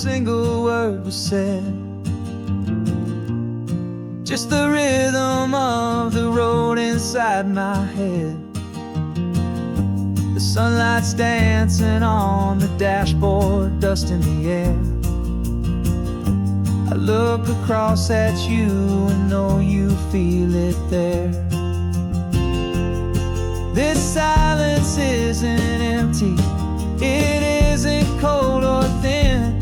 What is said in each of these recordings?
single word was said. Just the rhythm of the road inside my head. The sunlight's dancing on the dashboard, dust in the air. I look across at you and know you feel it there. This silence isn't empty, it isn't cold or thin.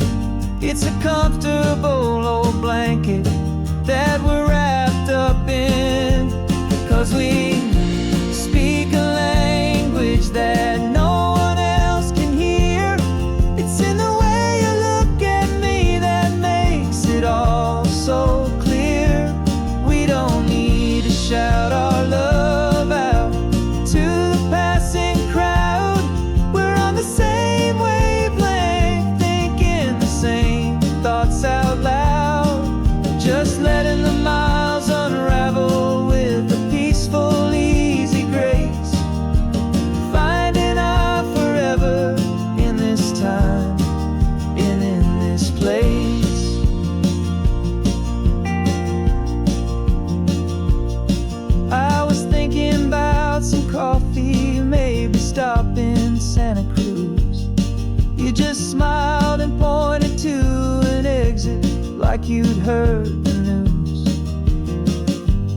It's a comfortable old blanket that we're wrapped up in. 'Cause we speak a language that no one else can hear. It's in the way you look at me that makes it all so clear. We don't need to shout our love out to the passing crowd. We're on the same wavelength, thinking the same thoughts out loud. Just letting the miles unravel with a peaceful, easy grace. Finding our forever in this time and in this place. I was thinking about some coffee, maybe stop in Santa Cruz. You just smiled and pointed to an exit like you'd heard the news.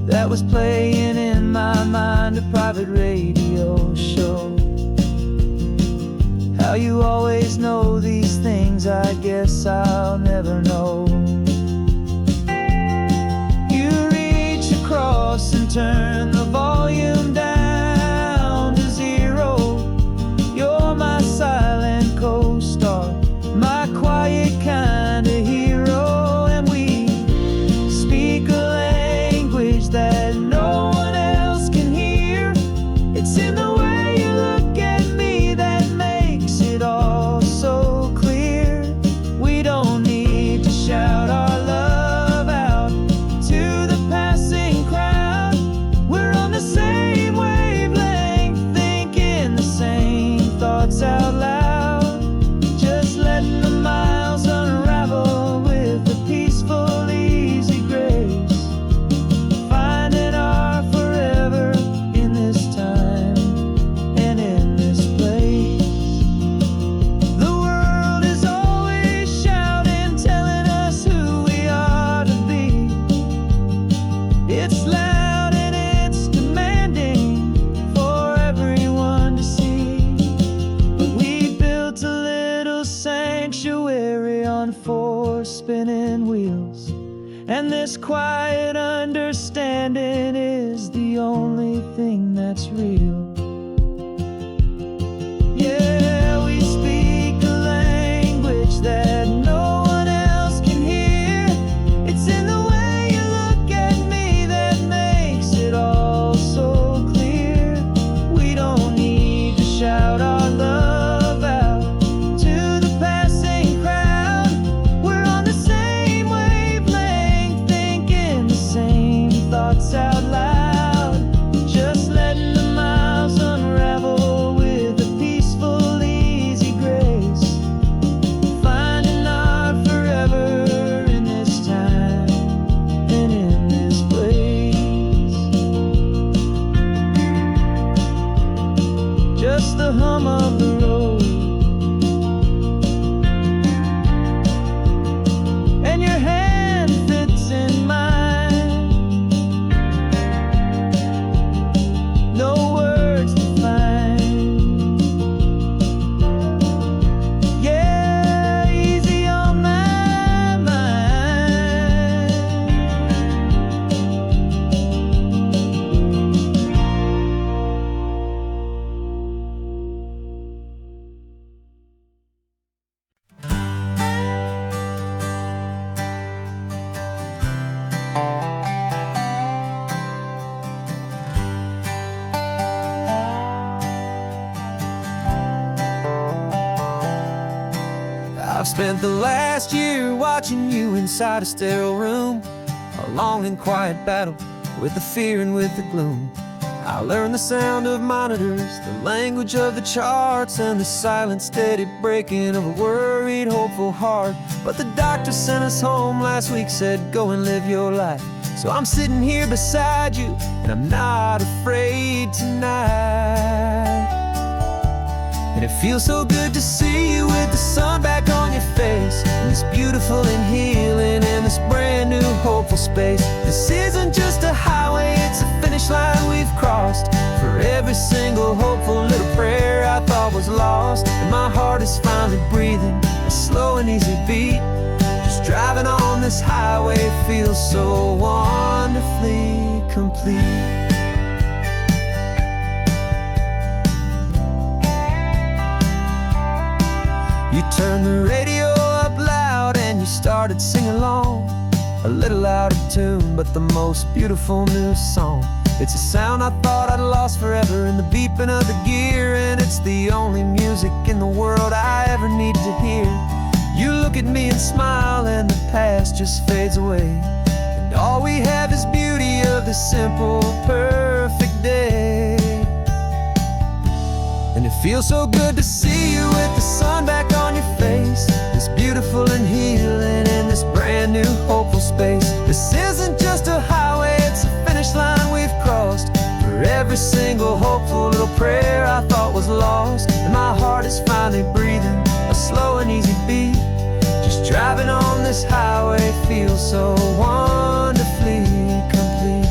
That was playing in my mind, a private radio show. How you always know these things, I guess I'll never know. You reach across and turn the volume down to zero. You're my silent co-star, my quiet kind of hero. And we speak a language that no one else can hear. It's in the way you look at me that makes it all so clear. We don't need to shout our love out to the passing crowd. We're on the same wavelength, thinking the same thoughts out loud. Just letting the miles unravel with a peaceful, easy grace. Finding our forever in this time and in this place. The world is always shouting, telling us who we are to be. It's loud and it's demanding for everyone to see. But we built a little sanctuary on four spinning wheels, and this quiet understanding is the only thing that's real. Yeah, we speak a language that no one else can hear. It's in the way you look at me that makes it all so clear. We don't need to shout our love out to the passing crowd. We're on the same wavelength, thinking the same thoughts out loud. Just letting the miles unravel with a peaceful, easy grace. Finding our forever in this time and in this place. Just the hum of the road and your hand fits in mine. No words to find. Yeah, easy on my mind. I've spent the last year watching you inside a sterile room, a long and quiet battle with the fear and with the gloom. I learned the sound of monitors, the language of the charts, and the silent, steady breaking of a worried, hopeful heart. But the doctor sent us home last week, said, go and live your life. So I'm sitting here beside you, and I'm not afraid tonight. And it feels so good to see you with the sun back on your face, and this beautiful and healing in this brand new hopeful space. This isn't just a highway, it's a finish line we've crossed. For every single hopeful little prayer I thought was lost, and my heart is finally breathing a slow and easy beat. Just driving on this highway feels so wonderfully complete. You turned the radio up loud and you started singing along, a little out of tune, but the most beautiful new song. It's a sound I thought I'd lost forever in the beeping of the gear, and it's the only music in the world I ever need to hear. You look at me and smile, and the past just fades away, and all we have is beauty of this simple, perfect day. And it feels so good to see you with the sun back on your face, this beautiful and healing in this brand new hopeful space. This isn't just a highway, it's a finish line we've crossed. For every single hopeful little prayer I thought was lost, and my heart is finally breathing a slow and easy beat. Just driving on this highway feels so wonderfully complete.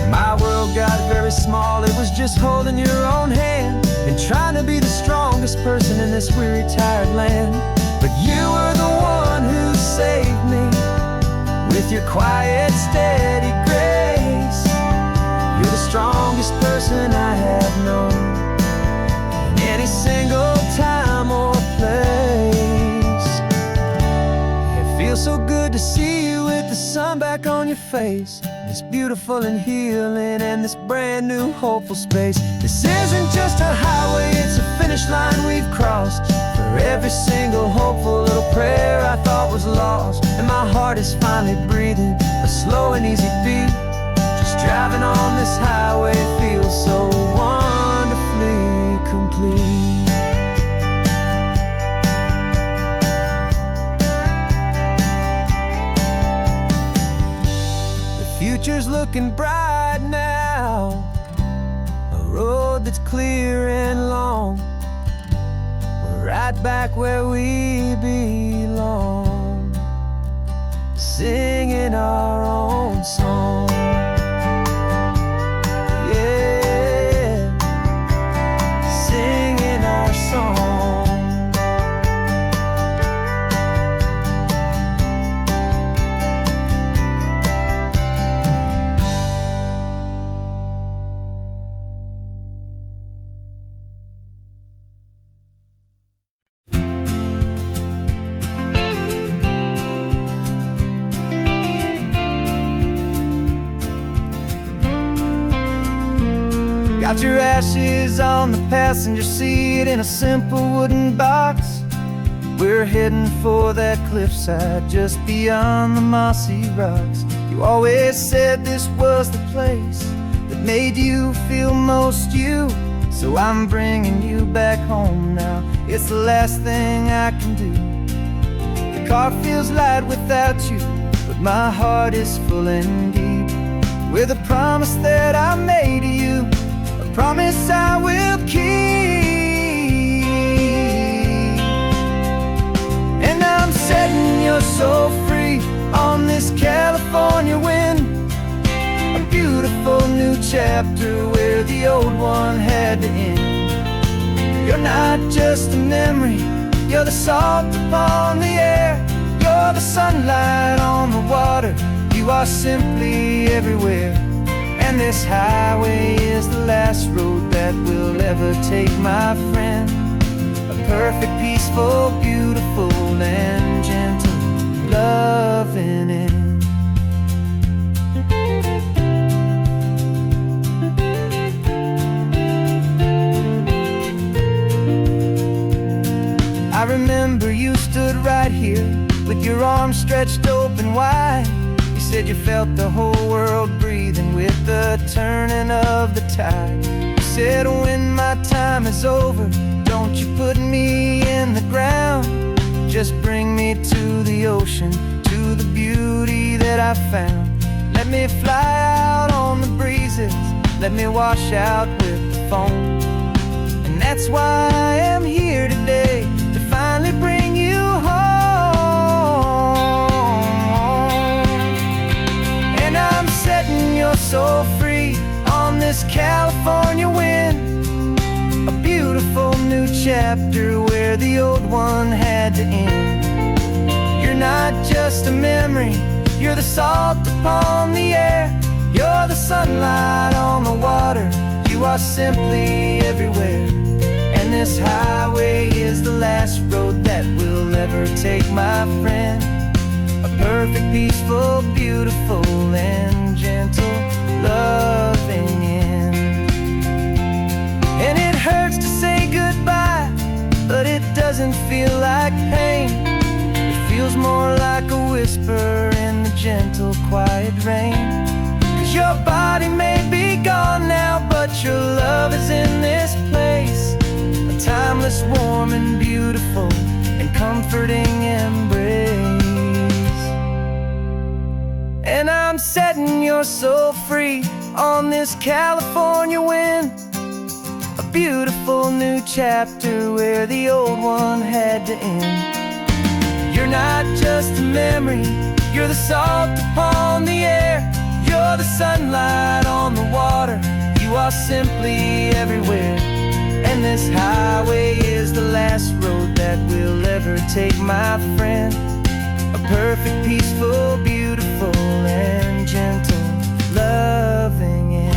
My world got very small, it was just holding your own hand and trying to be the strongest person in this weary, tired land. But you were the one who saved me with your quiet, steady grace. You're the strongest person I have known in any single time or place. It feels so good to see you with the sun back on your face, this beautiful and healing and this brand new hopeful space. This isn't just a highway, it's a finish line we've crossed. For every single hopeful little prayer I thought was lost, and my heart is finally breathing a slow and easy beat. Just driving on this highway feels so wonderfully complete. Future's looking bright now, a road that's clear and long. We're right back where we belong, singing our own song. Yeah, singing our song. Got your ashes on the passenger seat in a simple wooden box. We're heading for that cliffside just beyond the mossy rocks. You always said this was the place that made you feel most you, so I'm bringing you back home now. It's the last thing I can do. The car feels light without you, but my heart is full and deep with a promise that I made to you, a promise I will keep. And I'm setting your soul free on this California wind, a beautiful new chapter where the old one had to end. You're not just a memory, you're the salt upon the air, you're the sunlight on the water, you are simply everywhere. And this highway is the last road that we'll ever take, my friend. A perfect, peaceful, beautiful, and gentle, loving end. I remember you stood right here with your arms stretched open wide. said you felt the whole world breathing with the turning of the tide. You said when my time is over, don't you put me in the ground. Just bring me to the ocean, to the beauty that I found. Let me fly out on the breezes, let me wash out with the foam. And that's why I am here today, to finally bring you home. And I'm setting your soul free on this California wind, a beautiful new chapter where the old one had to end. You're not just a memory, you're the salt upon the air, you're the sunlight on the water, you are simply everywhere. And this highway is the last road that will ever take, my friend. A perfect, peaceful, beautiful, and gentle, loving end. And it hurts to say goodbye, but it doesn't feel like pain. It feels more like a whisper in the gentle, quiet rain. 'Cause your body may be gone now, but your love is in this place, a timeless, warm, and beautiful, and comforting embrace. And I'm setting your soul free on this California wind, a beautiful new chapter where the old one had to end. You're not just a memory, you're the salt upon the air, you're the sunlight on the water, you are simply everywhere. And this highway is the last road that we'll ever take, my friend. A perfect, peaceful, beautiful, and gentle, loving end.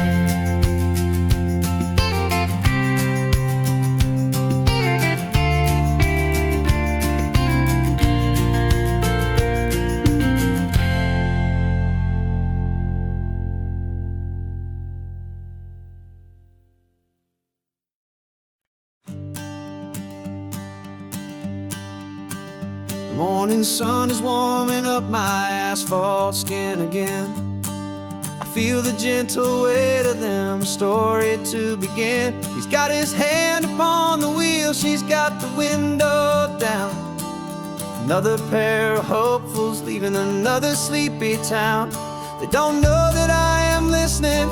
The morning sun is warming up my asphalt skin again. I feel the gentle weight of them, a story to begin. He's got his hand upon the wheel, she's got the window down. Another pair of hopefuls leaving another sleepy town. They don't know that I am listening,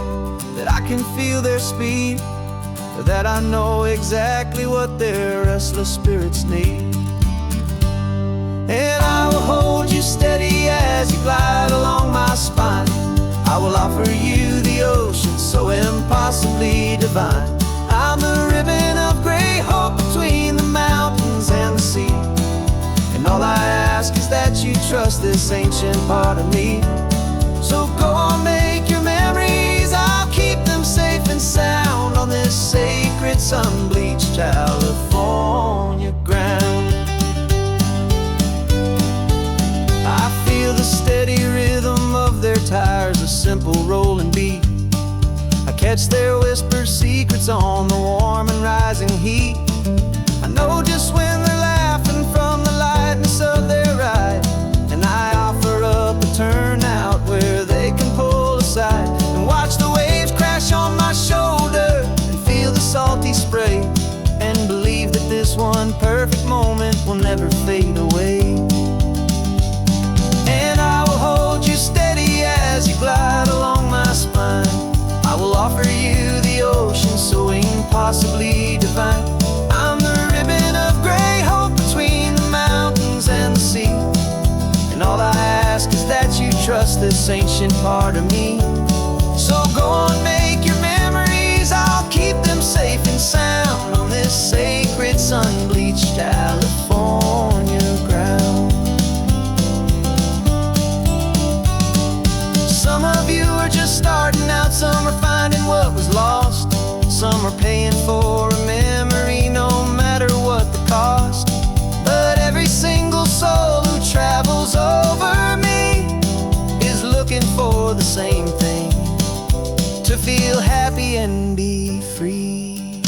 that I can feel their speed, or that I know exactly what their restless spirits need. And I will hold you steady as you glide along my spine. I will offer you the ocean so impossibly divine. I'm the ribbon of gray hope between the mountains and the sea. And all I ask is that you trust this ancient part of me. So go on, make your memories, I'll keep them safe and sound on this sacred sun-bleached California ground. I feel the steady rhythm of their tires, a simple rolling beat. I catch their whispered secrets on the warm and rising heat. I know just when they're laughing from the lightness of their ride, and I offer up a turnout where they can pull aside and watch the waves crash on my shoulder and feel the salty spray, and believe that this one perfect moment will never fade away. And I will hold you steady as you glide along my spine. I will offer you the ocean so impossibly divine. I'm the ribbon of gray hope between the mountains and the sea. And all I ask is that you trust this ancient part of me. So go on, make your memories, I'll keep them safe and sound on this sacred sun-bleached California ground. Some of you are just starting out, some are finding what was lost, some are paying for a memory no matter what the cost. But every single soul who travels over me is looking for the same thing, to feel happy and be free.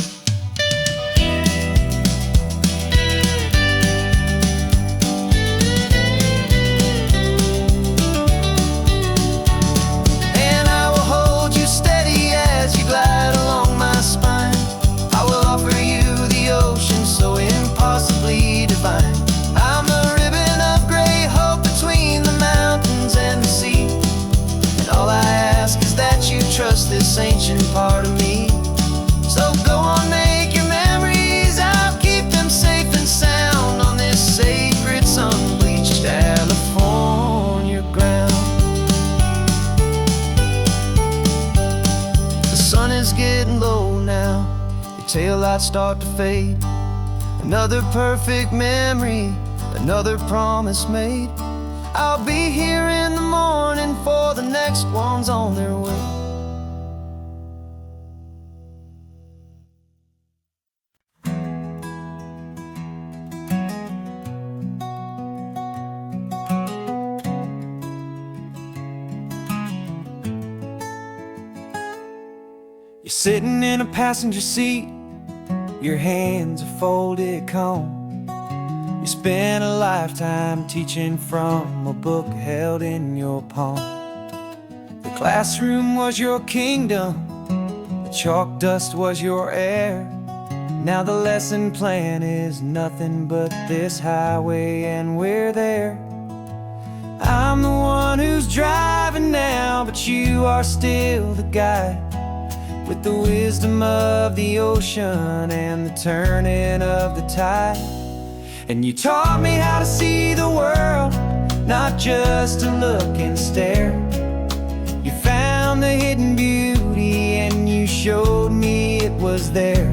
lights start to fade. Another perfect memory, another promise made. I'll be here in the morning for the next ones on their way. You're sitting in a passenger seat, your hands are folded calm. You spent a lifetime teaching from a book held in your palm. The classroom was your kingdom, the chalk dust was your air. Now the lesson plan is nothing but this highway and we're there. I'm the one who's driving now, but you are still the guide, with the wisdom of the ocean and the turning of the tide. And you taught me how to see the world, not just to look and stare. You found the hidden beauty and you showed me it was there.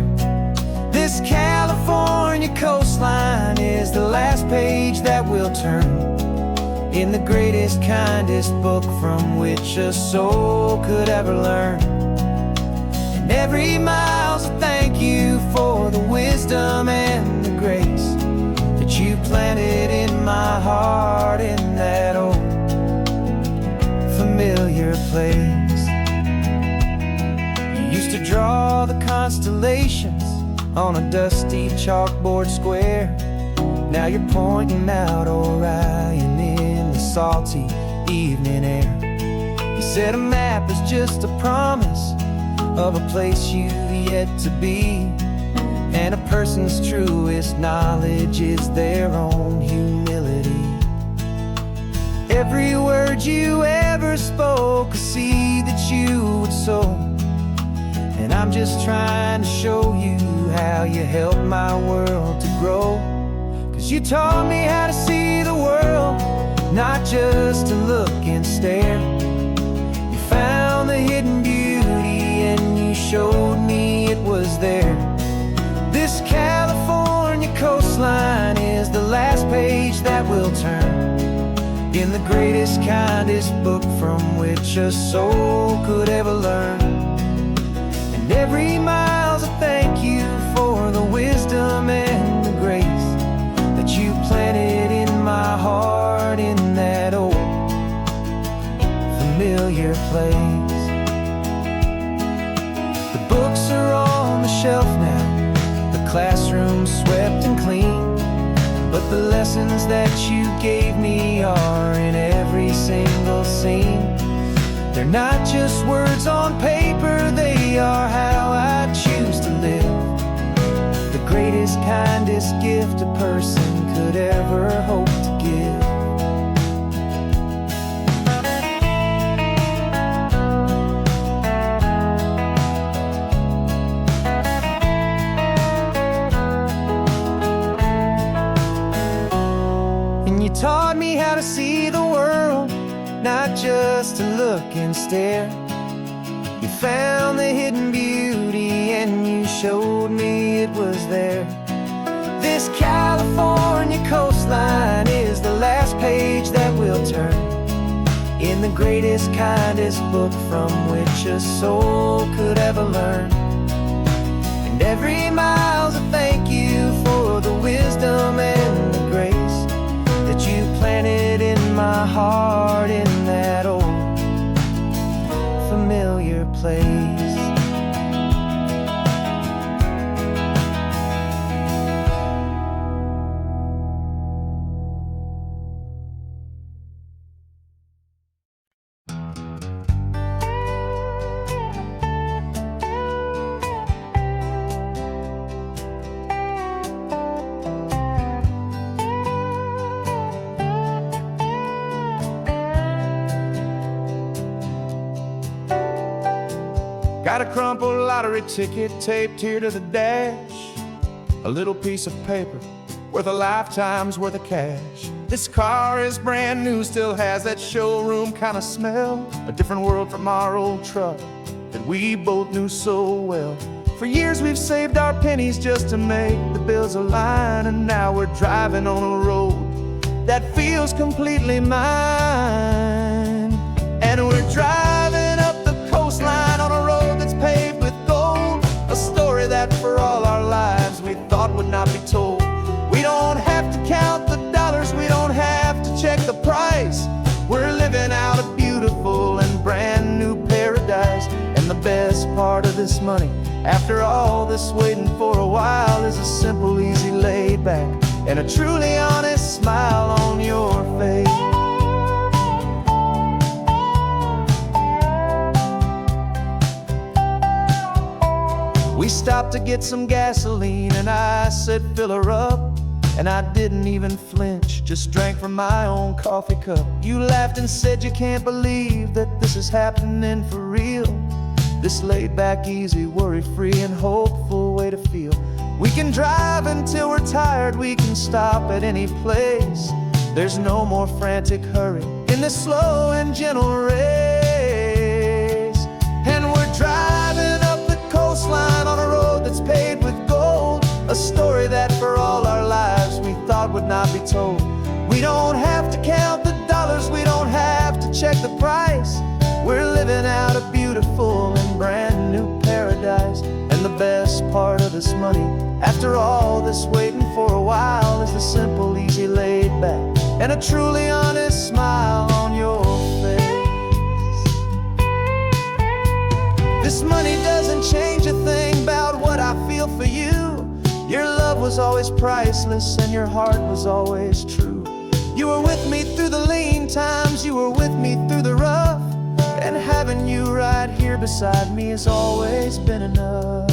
This California coastline is the last page that we'll turn in the greatest, kindest book from which a soul could ever learn. And every mile's a thank you for the wisdom and the grace that you planted in my heart in that old familiar place. You used to draw the constellations on a dusty chalkboard square. Now you're pointing out Orion in the salty evening air. You said a map is just a promise of a place you've yet to be, and a person's truest knowledge is their own humility. Every word you ever spoke, a seed that you would sow, and I'm just trying to show you how you helped my world to grow. 'Cause you taught me how to see the world, not just to look and stare. You found the hidden beauty and you showed me it was there. This California coastline is the last page that we'll turn in the greatest, kindest book from which a soul could ever learn. And every mile's a thank you for the wisdom and the grace that you planted in my heart in that old familiar place. The books are on the shelf now, the classroom swept and clean, but the lessons that you gave me are in every single scene. They're not just words on paper, they are how I choose to live. The greatest, kindest gift a person could ever hope to give. And you taught me how to see the world, not just to look and stare. You found the hidden beauty and you showed me it was there. This California coastline is the last page that we'll turn in the greatest, kindest book from which a soul could ever learn. And every mile's a thank you for the wisdom and the grace that you planted in my heart in that old familiar place. Got a crumpled lottery ticket taped here to the dash, a little piece of paper worth a lifetime's worth of cash. This car is brand new, still has that showroom kind of smell, a different world from our old truck that we both knew so well. For years we've saved our pennies just to make the bills align, and now we're driving on a road that feels completely mine. And we're driving up the coastline on a road that's paved with gold, a story that for all our lives we thought would not be told. We don't have to count the dollars, we don't have to check the price. We're living out a beautiful and brand new paradise. And the best part of this money, after all this waiting for a while, is a simple, easy, laid back, and a truly honest smile on your face. We stopped to get some gasoline, and I said, fill her up. And I didn't even flinch, just drank from my own coffee cup. You laughed and said you can't believe that this is happening for real. This laid back, easy, worry-free and hopeful way to feel. We can drive until we're tired, we can stop at any place. There's no more frantic hurry in this slow and gentle race. And we're driving up the coastline on a road that's paved with gold, a story that for all our lives we thought would not be told. We don't have to count the dollars, we don't have to check the price. We're living out a beautiful and brand new paradise. And the best part of this money, after all this waiting for a while, is the simple, easy, laid back, and a truly honest smile on your face. This money doesn't change a thing about what I feel for you. Your love was always priceless and your heart was always true. You were with me through the lean times, you were with me through the rough, and having you right here beside me has always been enough.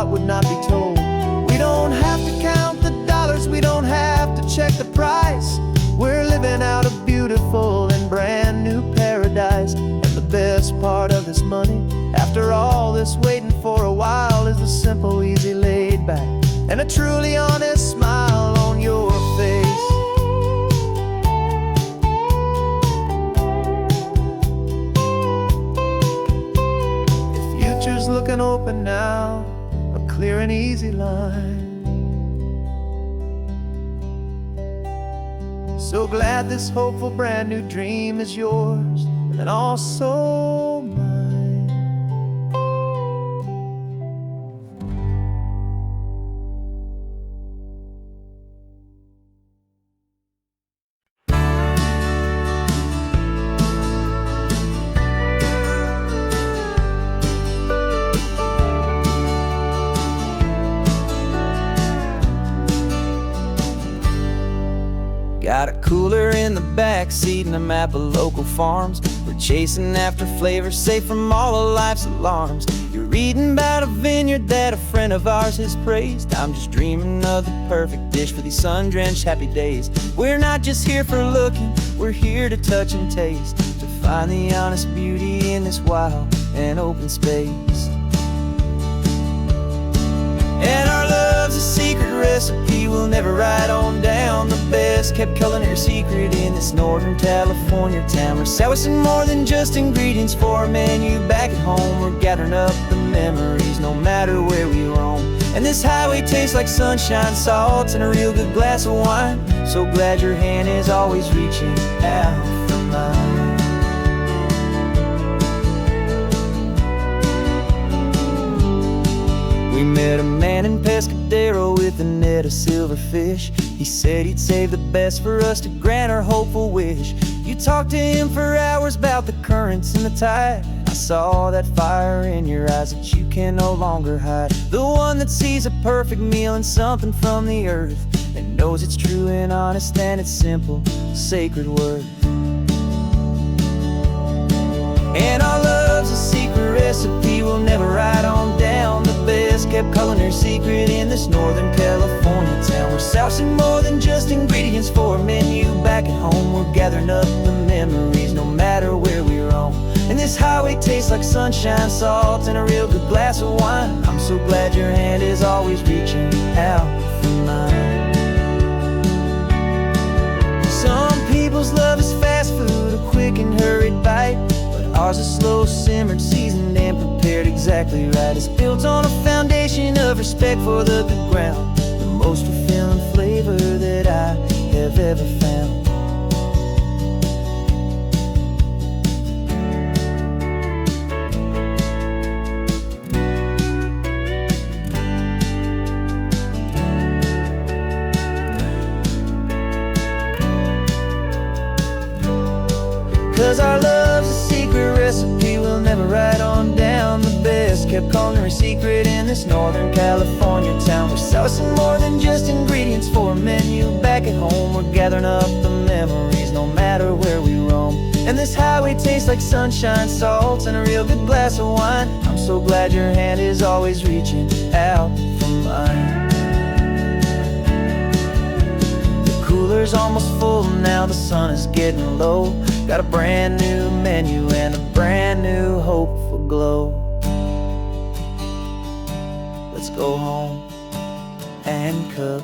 Would not be told. We don't have to count the dollars, we don't have to check the price. We're living out a beautiful and brand new paradise. And the best part of this money, after all this waiting for a while, is the simple, easy, laid back, and a truly honest smile on your face. The future's looking open now, clear and easy line. So glad this hopeful brand new dream is yours and also mine. Got a cooler in the back seat and a map of local farms. We're chasing after flavors safe from all of life's alarms. You're reading about a vineyard that a friend of ours has praised. I'm just dreaming of the perfect dish for these sun-drenched happy days. We're not just here for looking, we're here to touch and taste, to find the honest beauty in this wild and open space. And our love's a secret recipe we'll never write on down. The best kept culinary secret in this northern California town. We're selling more than just ingredients for a menu back at home. We're gathering up the memories no matter where we roam. And this highway tastes like sunshine, salts, and a real good glass of wine. So glad your hand is always reaching out for mine. We met a man in Pescadero with a net of silverfish. He said he'd save the best for us to grant our hopeful wish. You talked to him for hours about the currents and the tide. I saw that fire in your eyes that you can no longer hide. The one that sees a perfect meal in something from the earth, and knows it's true and honest and it's simple, sacred worth. And our love's a secret recipe we'll never write on down. The best kept culinary secret secret in this Northern California town. We're sourcing more than just ingredients for a menu. Back at home, we're gathering up the memories, no matter where we roam. And this highway tastes like sunshine, salt, and a real good glass of wine. I'm so glad your hand is always reaching out for mine. Some people's love is fast food, a quick and hurried bite, but ours is slow, simmered, seasoned, and prepared exactly right. It's built on a foundation of respect for the good ground, the most fulfilling flavor that I have ever found. 'Cause our love's a secret recipe we'll never write on down. The best kept culinary secret in this Northern California town. We're sourcing more than just ingredients for a menu. Back at home, we're gathering up the memories, no matter where we roam. And this highway tastes like sunshine, salt, and a real good glass of wine. I'm so glad your hand is always reaching out for mine. The cooler's almost full now, the sun is getting low. Got a brand new menu and a brand new hopeful glow. Let's go home and cook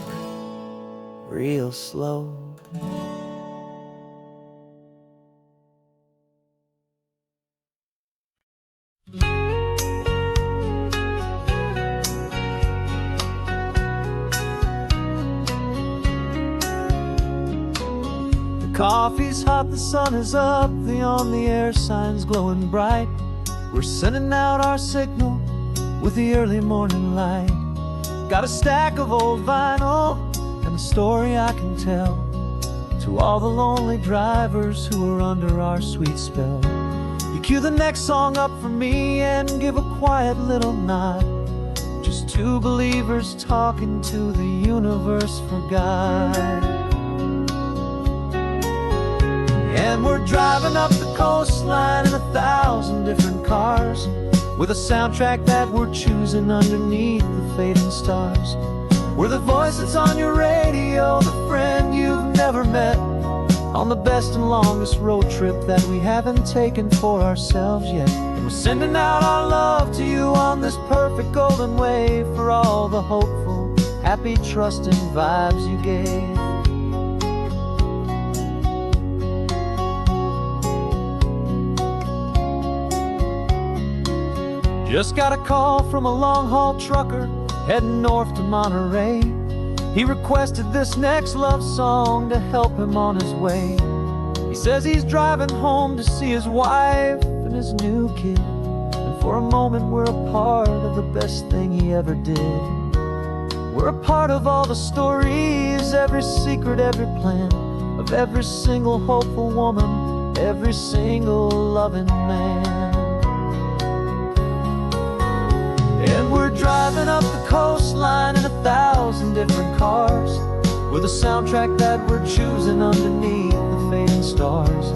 real slow. Coffee's hot, the sun is up, the on-the-air sign's glowing bright. We're sending out our signal with the early morning light. Got a stack of old vinyl and a story I can tell to all the lonely drivers who are under our sweet spell. You cue the next song up for me and give a quiet little nod. Just two believers talking to the universe for God. And we're driving up the coastline in 1,000 different cars, with a soundtrack that we're choosing underneath the fading stars. We're the voice that's on your radio, the friend you've never met, on the best and longest road trip that we haven't taken for ourselves yet. And we're sending out our love to you on this perfect golden wave, for all the hopeful, happy, trusting vibes you gave. Just got a call from a long-haul trucker heading north to Monterey. He requested this next love song to help him on his way. He says he's driving home to see his wife and his new kid, and for a moment we're a part of the best thing he ever did. We're a part of all the stories, every secret, every plan, of every single hopeful woman, every single loving man. And we're driving up the coastline in 1,000 different cars, with a soundtrack that we're choosing underneath the fading stars.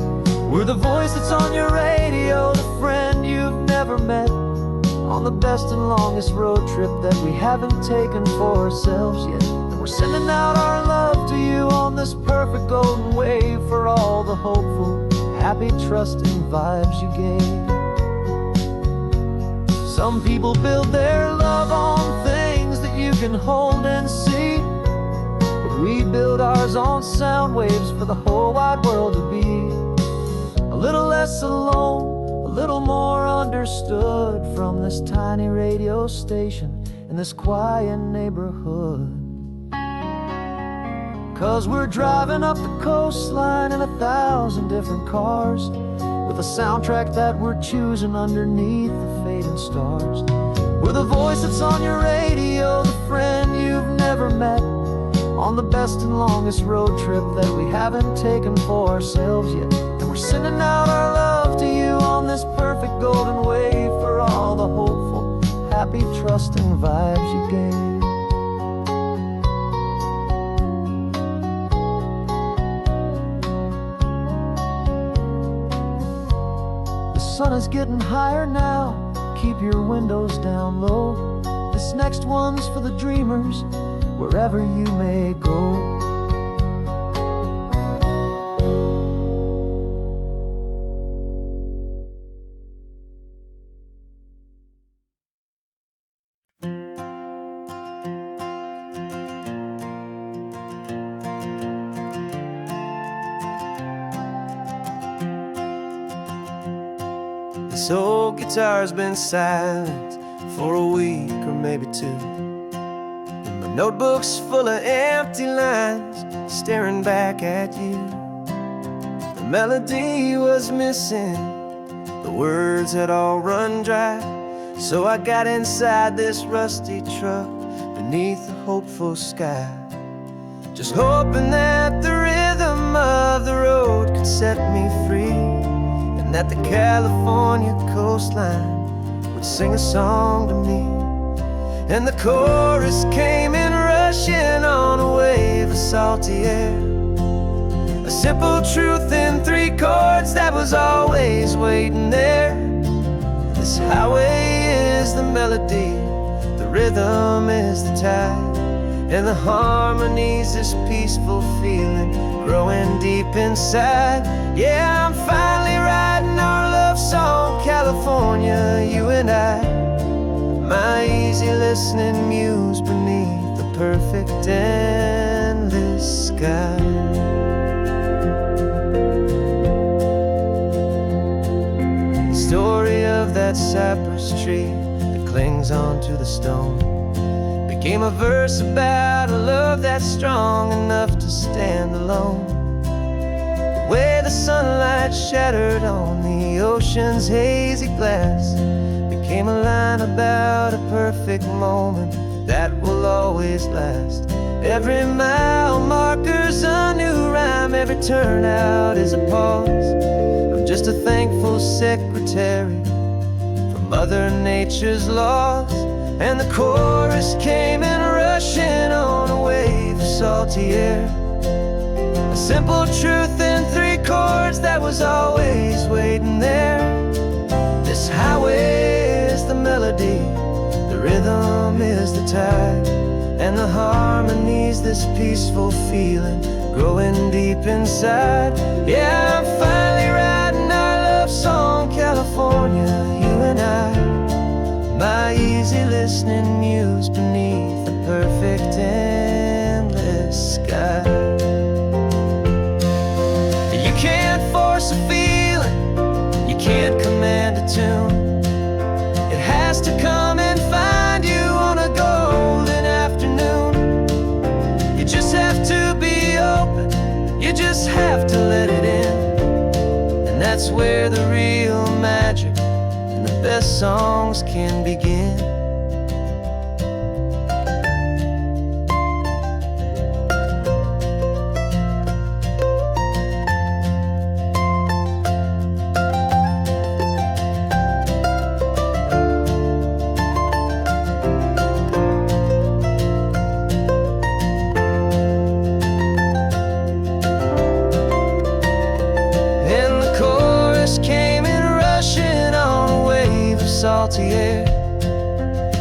We're the voice that's on your radio, the friend you've never met, on the best and longest road trip that we haven't taken for ourselves yet. And we're sending out our love to you on this perfect golden wave, for all the hopeful, happy, trusting vibes you gave. Some people build their love on things that you can hold and see, but we build ours on sound waves for the whole wide world to be a little less alone, a little more understood, from this tiny radio station in this quiet neighborhood. 'Cause we're driving up the coastline in 1,000 different cars, with a soundtrack that we're choosing underneath the fading stars. We're the voice that's on your radio, the friend you've never met, on the best and longest road trip that we haven't taken for ourselves yet. And we're sending out our love to you on this perfect golden wave, for all the hopeful, happy, trusting vibes you gave. The sun is getting higher now, keep your windows down low. The This next one's for the dreamers, wherever you may go. This old guitar's been silent for a week or maybe two, and my notebook's full of empty lines staring back at you. The melody was missing, the words had all run dry, so I got inside this rusty truck beneath the hopeful sky, just hoping that the rhythm of the road could set me free, and that the California coastline would sing a song to me. And the chorus came in rushing on a wave of salty air, a simple truth in 3 chords that was always waiting there. This highway is the melody, the rhythm is the tide, and the harmony's this peaceful feeling growing deep inside. Yeah, I'm finally writing our love song, California, you and I, my easy listening muse beneath the perfect endless sky. The story of that cypress tree that clings onto the stone became a verse about a love that's strong enough to stand alone. The way the sunlight shattered on the ocean's hazy glass became a line about a perfect moment that will always last. Every mile marker's a new rhyme, every turnout is a pause. I'm just a thankful secretary for Mother Nature's laws. And the chorus came in rushing on a wave of salty air, a simple truth in 3 chords that was always waiting there. This highway is the melody, the rhythm is the tide, and the harmony's this peaceful feeling growing deep inside. Yeah, I'm finally writing our love song, California, you and I, my easy listening muse beneath the perfect endless sky. You can't force a feeling, you can't command a tune. It has to come and find you on a golden afternoon. You just have to be open, you just have to let it in, and that's where the real magic, the best songs can begin. And the chorus came in rushing on a wave of salty air,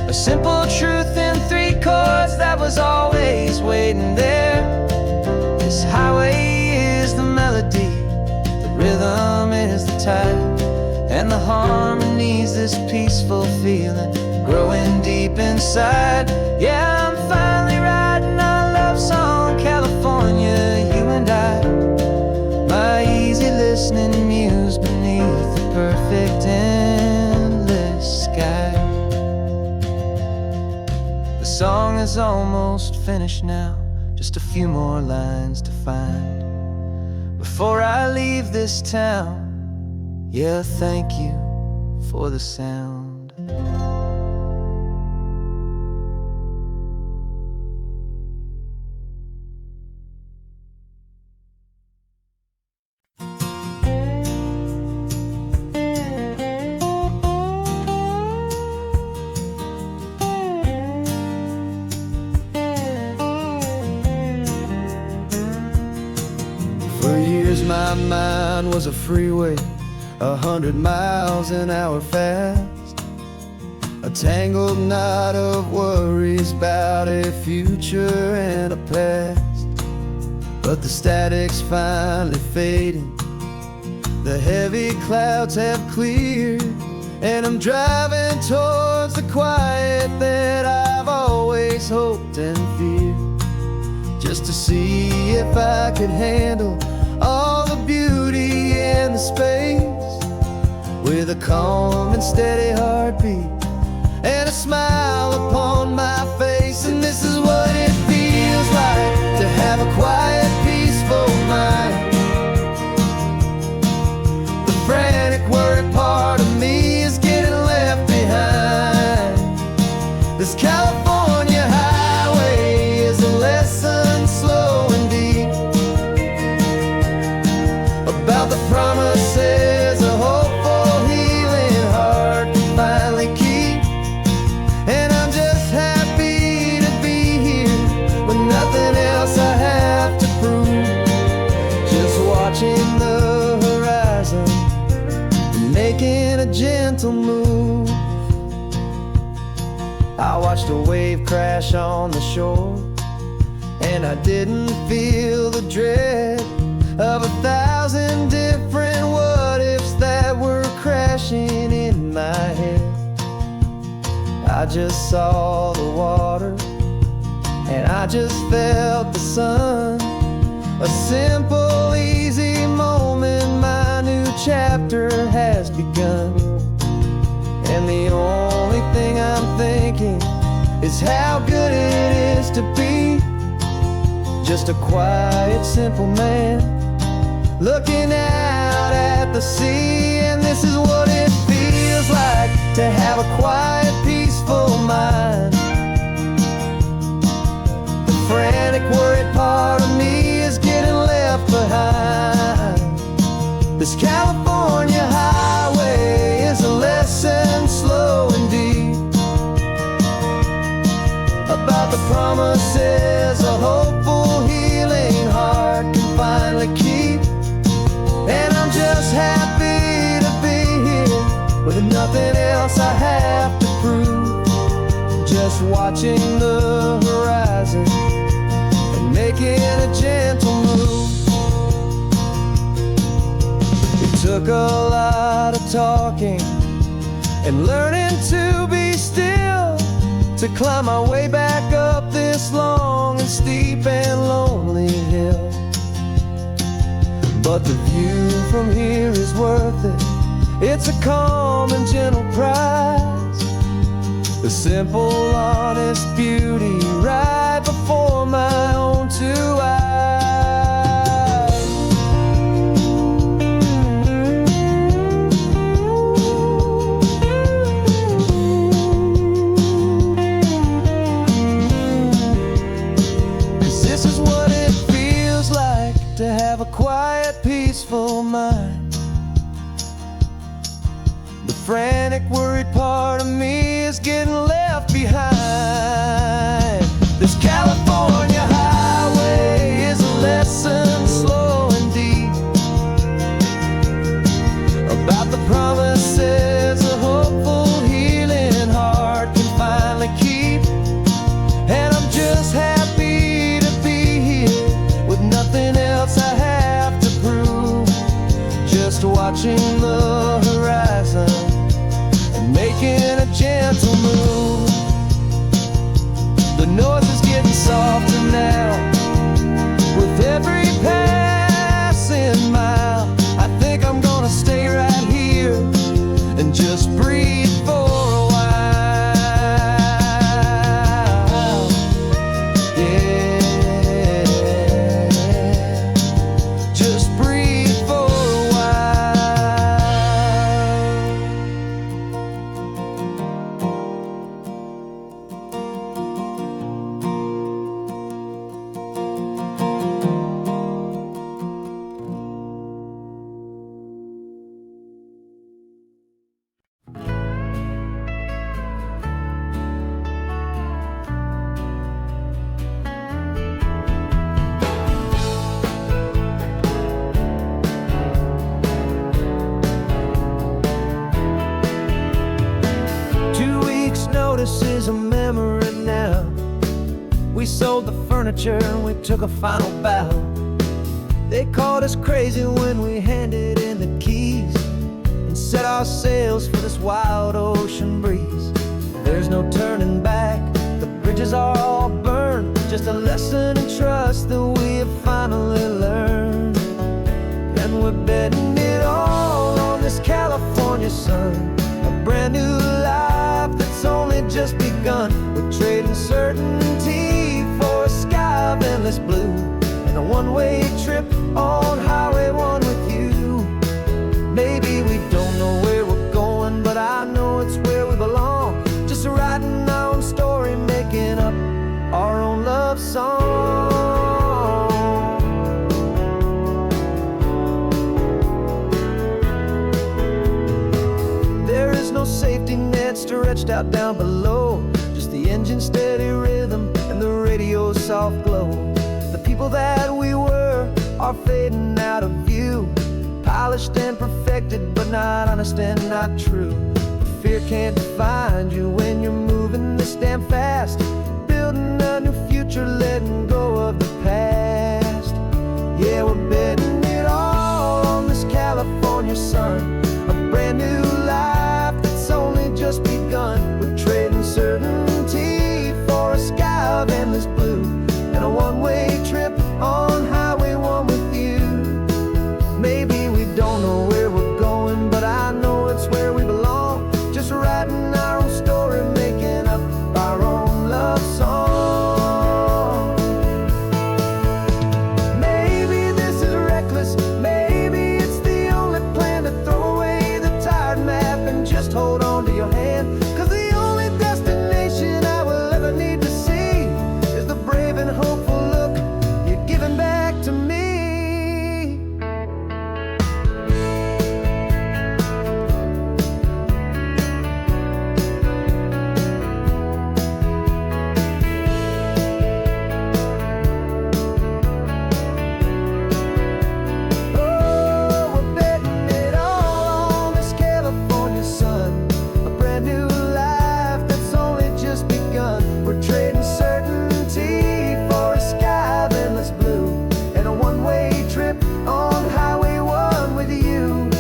a simple truth in 3 chords that was always waiting there. This highway is the melody, the rhythm is the tide, and the harmony's this peaceful feeling growing deep inside. Yeah, I'm finally writing our love song, California, you and I, my easy listening muse beneath the perfect endless sky. The song is almost finished now, just a few more lines to find before I leave this town. Yeah, thank you for the sound. For years my mind was a freeway, 100 miles an hour fast, a tangled knot of worries about a future and a past. But the static's finally fading, the heavy clouds have cleared, and I'm driving towards the quiet that I've always hoped and feared, just to see if I could handle all the beauty and the space, with a calm and steady heartbeat and a smile upon my face. And this is what it feels like to have a quiet, peaceful mind. The frantic, worried part of me is getting left behind. This California highway is a lesson slow and deep about the promises a hopeful, healing heart can finally keep. And I'm just happy to be here with nothing else I have to prove, just watching the horizon and making a gentle move. I watched a wave crash on the shore, and I didn't feel the dread of 1,000 different what-ifs that were crashing in my head. I just saw the water, and I just felt the sun. A simple, easy moment, my new chapter has begun. And the only thing I'm thinking is how good it is to be just a quiet, simple man looking out at the sea. And this is what it feels like to have a quiet, peaceful mind. The frantic, worried part of me is getting left behind. This California highway is a lesson slow and deep about the promises a hopeful, healing heart can finally keep. And I'm just happy to be here with nothing else I have to prove, just watching the horizon and making a gentle move. It took a lot of talking and learning to be still to climb my way back up this long and steep and lonely hill. But the view from here is worth it. It's a calm and gentle prize, the simple, honest beauty right before my own two eyes. This is what it feels like to have a quiet, peaceful mind. The frantic, worried part of me is getting left behind. This California highway is a lesson slow and deep about the promises a hopeful, healing heart can finally keep. And I'm just happy to be here with nothing else I have to prove, just watching the horizon and making a gentle move. The noise is getting softer now with every passing mile. I think I'm gonna stay right here and just breathe for a while. Yeah, just breathe for a while. notice is a memory now. We sold the furniture and we took a final bow. They called us crazy when we handed in the keys and set our sails for this wild ocean breeze. There's no turning back, the bridges are all burned, just a lesson in trust that we have finally learned. And we're betting it all on this California sun, a brand new life that's only just begun. We're trading certainty for a sky of endless blue and a one-way trip on Highway 1 with you. Maybe we don't know where we're going, but I know it's where we belong. Just writing our own story, making up our own love song. There is no safety net stretched out down below, just the engine's steady rhythm and the radio's soft glow. The people that we were are fading out of view, polished and perfected, but not honest and not true. Fear can't find you when you're moving this damn fast, building a new future, letting go of the past. Yeah, we're betting it all on this California sun, a brand new life that's only just begun. We're trading certainty for a sky of endless blue and a one-way trip on Highway 1 with you. Maybe we don't know where we're going, but I know it's where we belong. Just writing our own story, making up our own love song. Maybe this is reckless, maybe it's the only plan to throw away the tired map and just hold on to your hand. 'Cause the only destination I will ever need to see is the brave and hopeful look you're giving back to me. Oh, we're betting it all on this California sun, a brand new life that's only just begun. We're trading certainty for a sky of endless blue and a one-way trip on Highway 1 with you.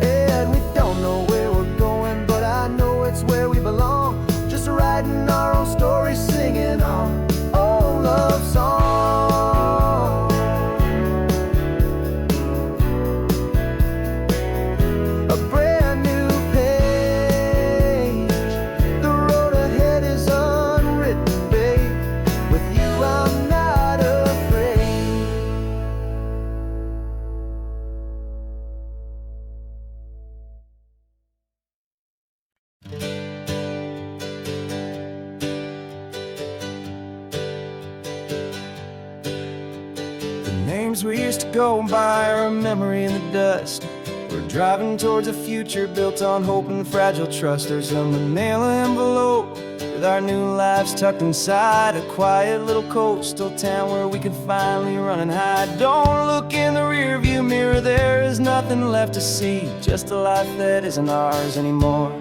And we don't know where we're going, but I know it's where we belong. Just writing our own story, singing our own love song. A brand new page, the road ahead is unwritten, babe. With you I'm not afraid. The names we used to go by are a memory in the dust. We're driving towards a future built on hope and fragile trust. There's a manila envelope with our new lives tucked inside, a quiet little coastal town where we can finally run and hide. Don't look in the rearview mirror, there is nothing left to see, just a life that isn't ours anymore,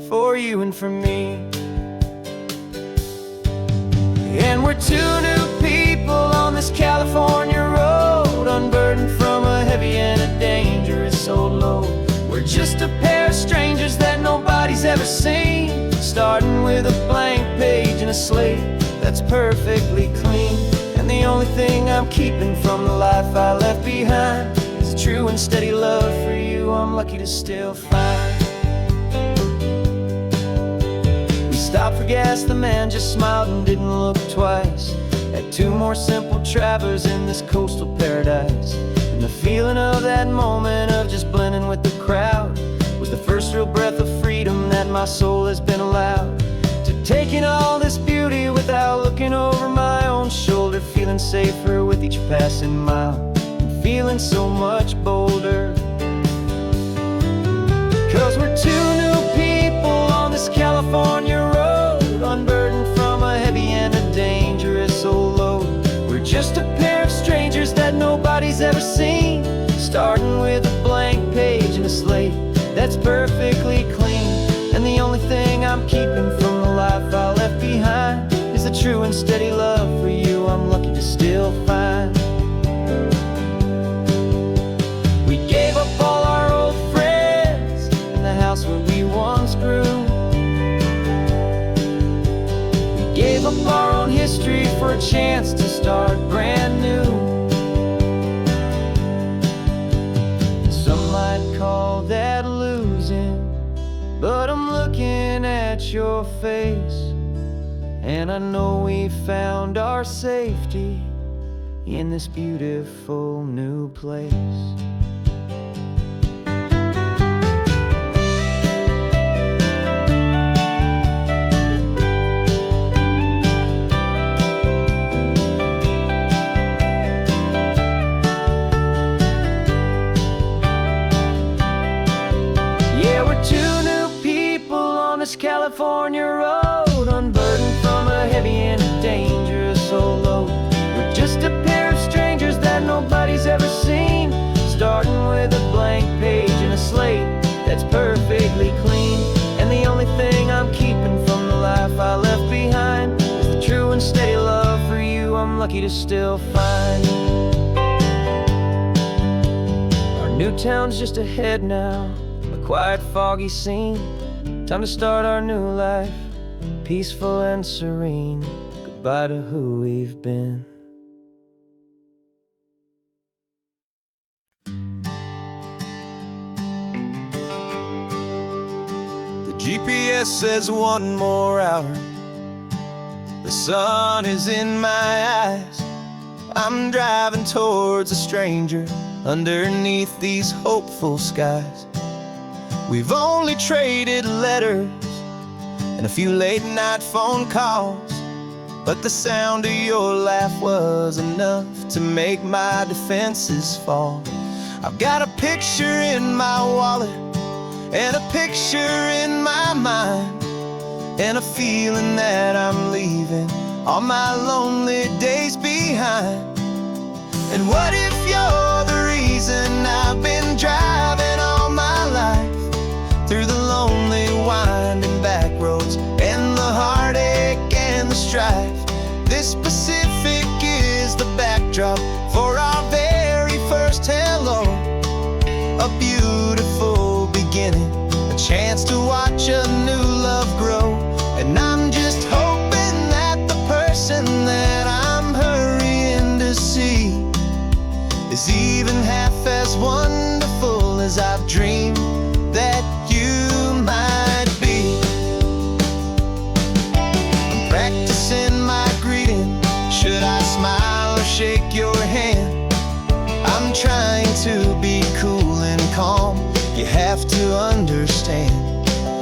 for you and for me. And we're two new people on this California road, unburdened from a heavy and a dangerous old load. We're just a pair of strangers that nobody's ever seen, starting with a blank page and a slate that's perfectly clean. And the only thing I'm keeping from the life I left behind is a true and steady love for you I'm lucky to still find. Stopped for gas, the man just smiled and didn't look twice. Had two more simple travelers in this coastal paradise. And the feeling of that moment of just blending with the crowd was the first real breath of freedom that my soul has been allowed to take in all this beauty without looking over my own shoulder, feeling safer with each passing mile and feeling so much bolder. 'Cause we're two new people on this California road, unburdened from a heavy and a dangerous old load. We're just a pair of strangers that nobody's ever seen, starting with a blank page and a slate that's perfectly clean. And the only thing I'm keeping from the life for a chance to start brand new. Some might call that losing, but I'm looking at your face, and I know we found our safety in this beautiful new place. Yeah, we're two new people on this California road, unburdened from a heavy and a dangerous old load. We're just a pair of strangers that nobody's ever seen, starting with a blank page and a slate that's perfectly clean. And the only thing I'm keeping from the life I left behind is the true and steady love for you I'm lucky to still find. Our new town's just ahead now, a quiet, foggy scene. Time to start our new life, peaceful and serene. Goodbye to who we've been. The GPS says 1 more hour. The sun is in my eyes. I'm driving towards a stranger underneath these hopeful skies. We've only traded letters and a few late night phone calls, but the sound of your laugh was enough to make my defenses fall. I've got a picture in my wallet and a picture in my mind, and a feeling that I'm leaving all my lonely days behind. And what if you're the reason I've been driving all my life, through the lonely winding back roads and the heartache and the strife? This Pacific is the backdrop for our very first hello, a beautiful beginning, a chance to watch a new love grow. And I'm just hoping that the person that I'm hurrying to see is even half as wonderful as I've dreamed that you might be. I'm practicing my greeting. Should I smile or shake your hand? I'm trying to be cool and calm. You have to understand.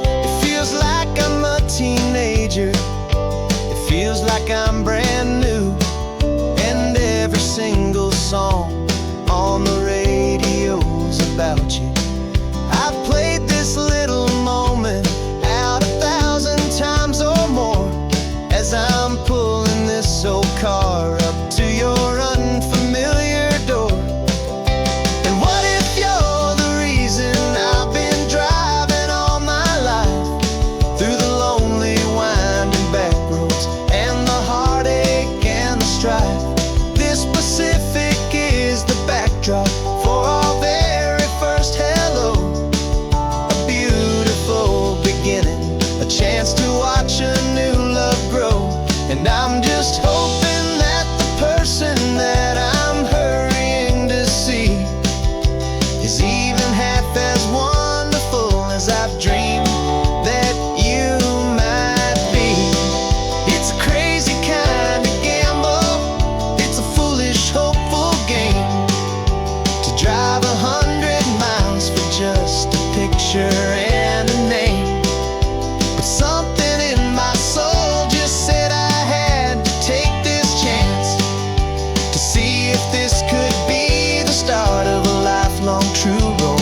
It feels like I'm a teenager. It feels like I'm brand new. And every single song on the radio's about you. I've played this little moment out 1,000 times or more, as I'm pulling this old car up to your unfamiliar door. And what if you're the reason I've been driving all my life, through the lonely winding back roads and the heartache and the strife? This Pacific is the backdrop for our very first hello, a beautiful beginning, a chance to watch a new love grow. And I'm just hoping that the person that I'm hurrying to see is even half as wonderful as I've dreamed that you might be. It's a crazy kind of gamble, it's a foolish, hopeful game, to drive 100 miles for just a picture and a name. But something in my soul just said I had to take this chance, to see if this could be the start of a lifelong true romance.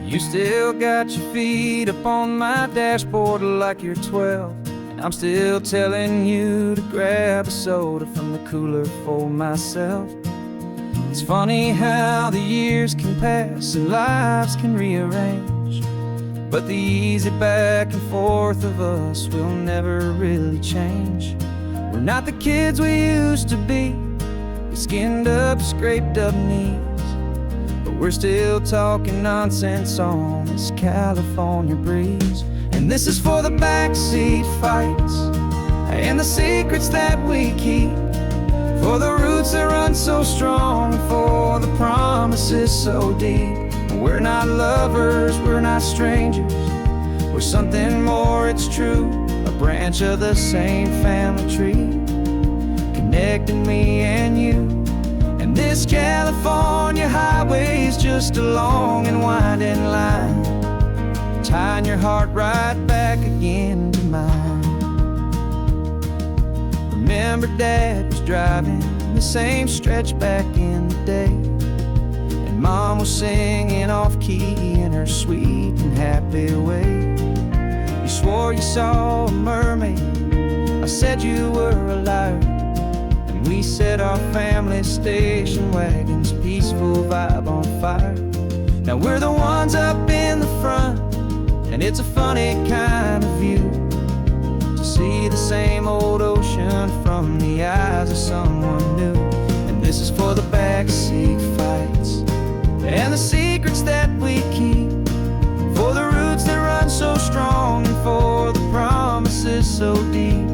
You still got your feet up on my dashboard like you're 12, and I'm still telling you to grab a soda from the cooler for myself. It's funny how the years can pass and lives can rearrange, But the easy back and forth of us will never really change. We're not the kids we used to be, with skinned up, scraped up knees. But we're still talking nonsense on this California breeze. And this is for the backseat fights and the secrets that we keep, for the roots that run so strong, for the promises so deep. We're not lovers, we're not strangers, we're something more, it's true. A branch of the same family tree, connecting me and you. And this California highway is just a long and winding line, tying your heart right back again to mine. Remember Dad was driving the same stretch back in the day, Mom was singing off-key in her sweet and happy way. You swore you saw a mermaid, I said you were a liar, and we set our family station wagon's peaceful vibe on fire. Now we're the ones up in the front, and it's a funny kind of view to see the same old ocean from the eyes of someone new. And this is for the backseat fights and the secrets that we keep, for the roots that run so strong, and for the promises so deep.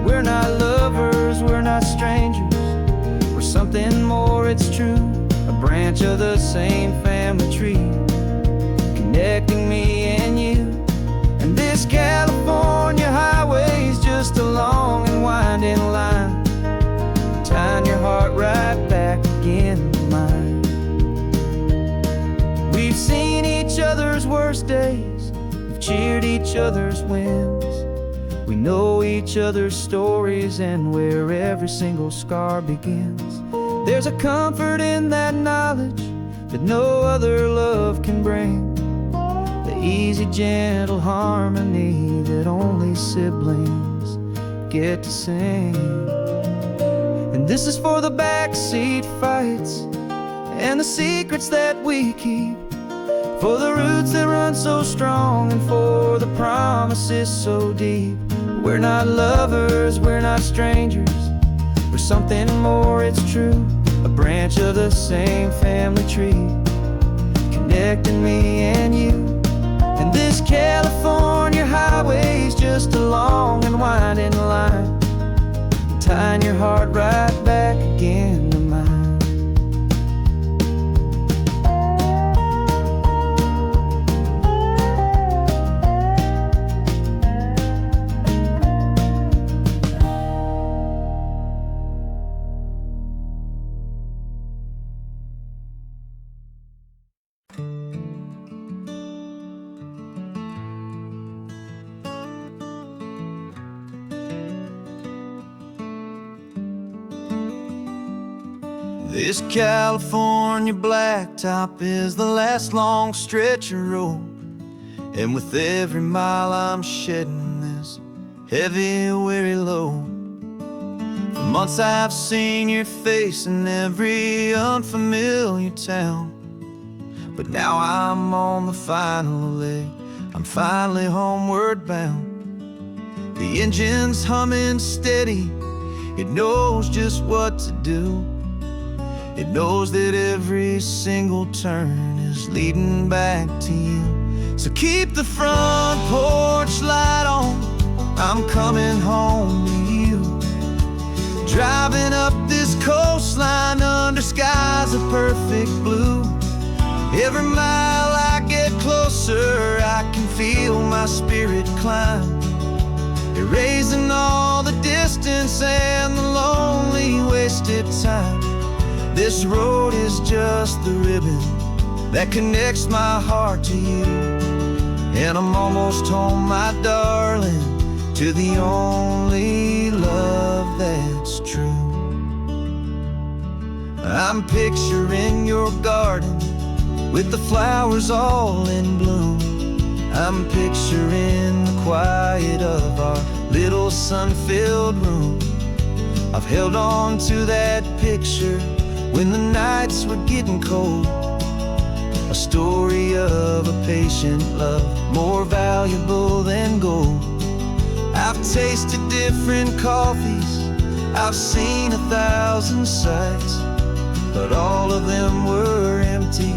We're not lovers, we're not strangers, we're something more, it's true. A branch of the same family tree, connecting me and you. And this California highway is just a long and winding line, tying your heart right back again to mine. We've seen each other's worst days, we've cheered each other's wins. We know each other's stories and where every single scar begins. There's a comfort in that knowledge that no other love can bring, the easy, gentle harmony that only siblings get to sing. And this is for the backseat fights and the secrets that we keep, for the roots that run so strong, and for the promises so deep. We're not lovers, we're not strangers, we're something more, it's true. A branch of the same family tree, connecting me and you. And this California highway is just a long and winding line, tying your heart right back again to mine. This California blacktop is the last long stretch of road, and with every mile I'm shedding this heavy, weary load. For months I've seen your face in every unfamiliar town, but now I'm on the final leg, I'm finally homeward bound. The engine's humming steady, it knows just what to do. It knows that every single turn is leading back to you. So keep the front porch light on, I'm coming home to you. Driving up this coastline under skies of perfect blue. Every mile I get closer, I can feel my spirit climb, erasing all the distance and the lonely wasted time. This road is just the ribbon that connects my heart to you, and I'm almost home, my darling, to the only love that's true. I'm picturing your garden with the flowers all in bloom. I'm picturing the quiet of our little sun-filled room. I've held on to that picture when the nights were getting cold, a story of a patient love, more valuable than gold. I've tasted different coffees, I've seen 1,000 sights, but all of them were empty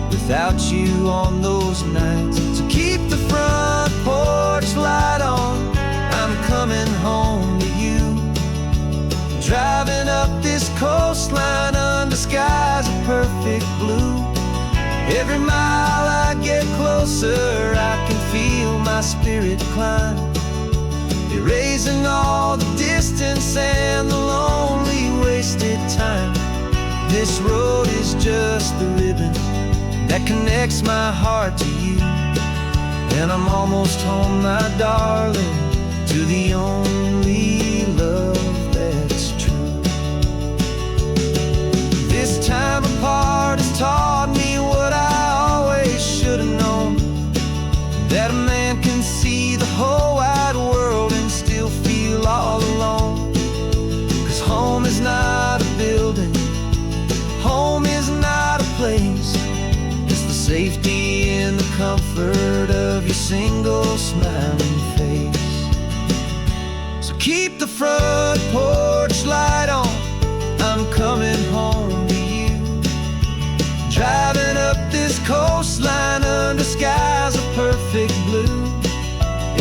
without you on those nights. So keep the front porch light on, I'm coming home to you. Driving up this coastline under skies of perfect blue. Every mile I get closer, I can feel my spirit climb, erasing all the distance and the lonely wasted time. This road is just the ribbon that connects my heart to you. And I'm almost home, my darling, to the only love that's true. This time apart has taught me what I always should have known, that a man can see the whole wide world and still feel all alone. 'Cause home is not a building, home is not a place, it's the safety and the comfort of your single smiling face. So keep the front porch light on, I'm coming home to you. Driving up this coastline under skies of perfect blue.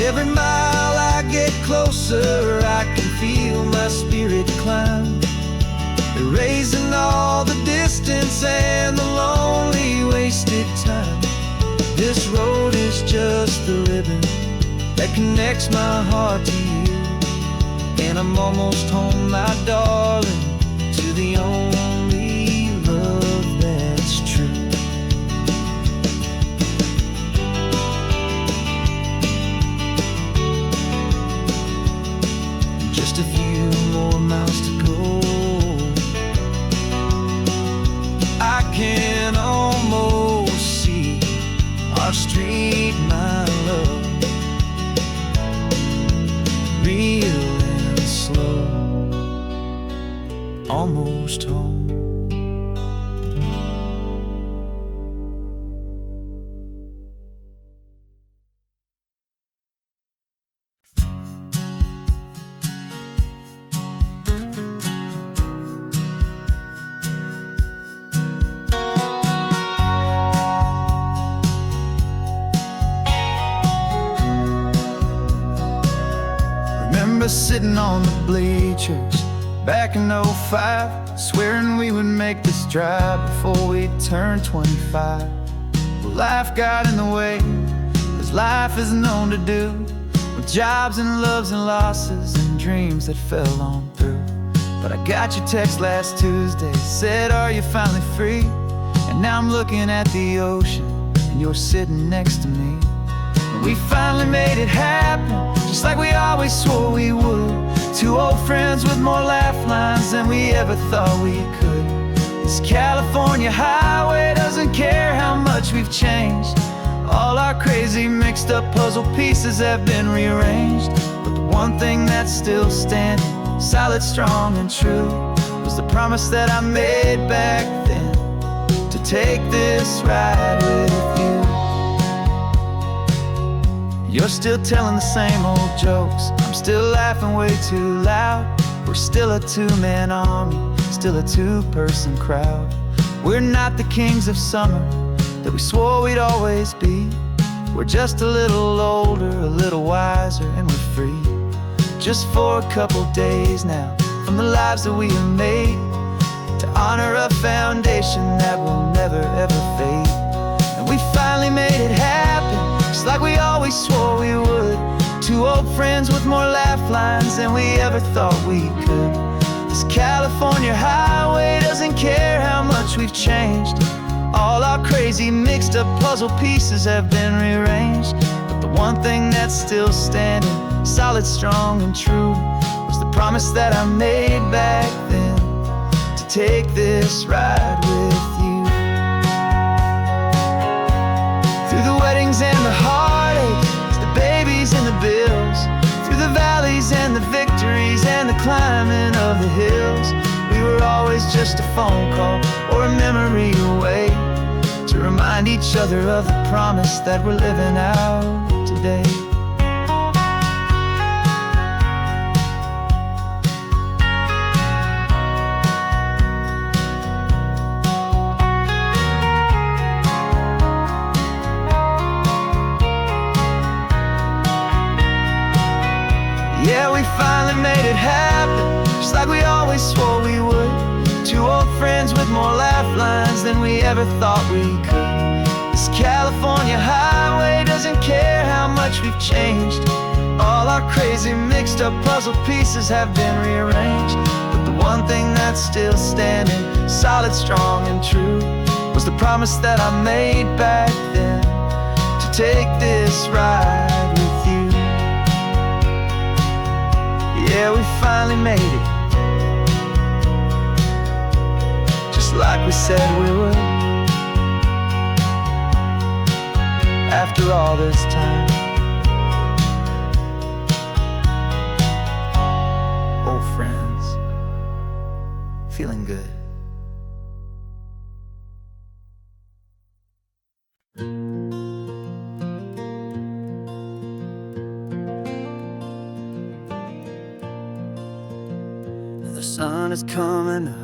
Every mile I get closer, I can feel my spirit climb, erasing all the distance and the lonely wasted time. This road is just the ribbon that connects my heart to you. And I'm almost home, my darling, to the only love that's true. Just a few more miles to go, I can almost see our street, my love, real and slow, almost home. Remember sitting on the bleachers back in '05, swearing we would make this drive before we turned 25. Well, life got in the way, as life is known to do, with jobs and loves and losses and dreams that fell on through. But I got your text last Tuesday, said, are you finally free? And now I'm looking at the ocean, and you're sitting next to me. We finally made it happen, just like we always swore we would. Two old friends with more laugh lines than we ever thought we could. This California highway doesn't care how much we've changed. All our crazy mixed up puzzle pieces have been rearranged. But the one thing that's still standing, solid, strong, and true, was the promise that I made back then, to take this ride with you. You're still telling the same old jokes, I'm still laughing way too loud. We're still a two-man army, still a two-person crowd. We're not the kings of summer that we swore we'd always be. We're just a little older, a little wiser, and we're free. Just for a couple days now, from the lives that we have made, to honor a foundation that will never ever fade. And we finally made it happen, just like we always swore we would. Two old friends with more laugh lines than we ever thought we could. This California highway doesn't care how much we've changed. All our crazy mixed up puzzle pieces have been rearranged. But the one thing that's still standing, solid, strong, and true, was the promise that I made back then, to take this ride with you. Through the weddings and the heartaches, the babies and the bills, through the valleys and the victories and the climbing of the hills, we were always just a phone call or a memory away, to remind each other of the promise that we're living out today. Yeah, we finally made it happen, just like we always swore we would. Two old friends with more laugh lines than we ever thought we could. This California highway doesn't care how much we've changed. All our crazy mixed up puzzle pieces have been rearranged. But the one thing that's still standing, solid, strong and true, was the promise that I made back then, to take this ride with you. Yeah, we finally made it, just like we said we would. After all this time, old friends, feeling good. The sun is coming up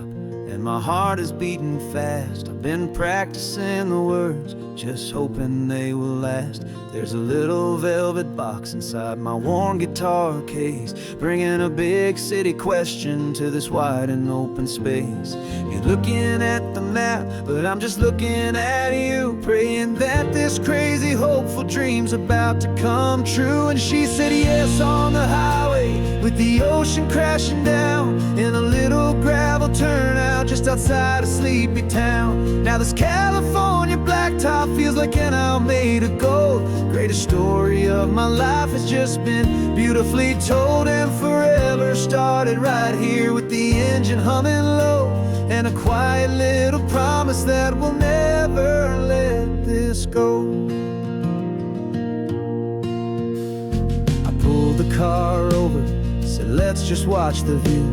and my heart is beating fast. I've been practicing the words, just hoping they will last. There's a little velvet box inside my worn guitar case, bringing a big city question to this wide and open space. You're looking at the map, but I'm just looking at you, praying that this crazy hopeful dream's about to come true. And she said yes on the highway, with the ocean crashing down, in a little gravel turnout just outside of sleepy town. Now this California blacktop feels like an isle made of gold. Greatest story of my life has just been beautifully told, and forever started right here with the engine humming low, and a quiet little promise that we'll never let this go. I pulled the car over, said let's just watch the view.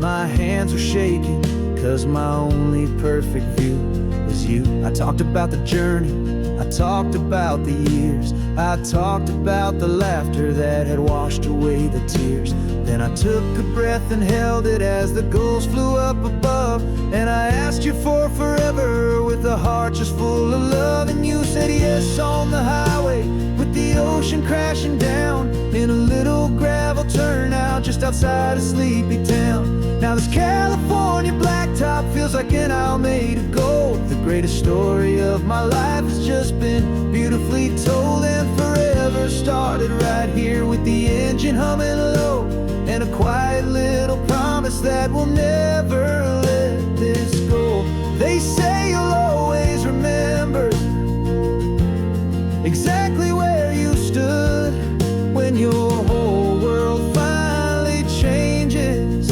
My hands were shaking, cause my only perfect view was you. I talked about the journey, I talked about the years, I talked about the laughter that had washed away the tears. Then I took a breath and held it as the gulls flew up above, and I asked you for forever with a heart just full of love. And you said yes on the highway, with the ocean crashing down, in a little gravel turnout just outside of sleepy town. Now this California blacktop feels like an isle made of gold. The greatest story of my life has just been beautifully told, and forever started right here with the engine humming low, and a quiet little promise that we'll never let this go. They say you'll always remember exactly where you stood when your whole world finally changes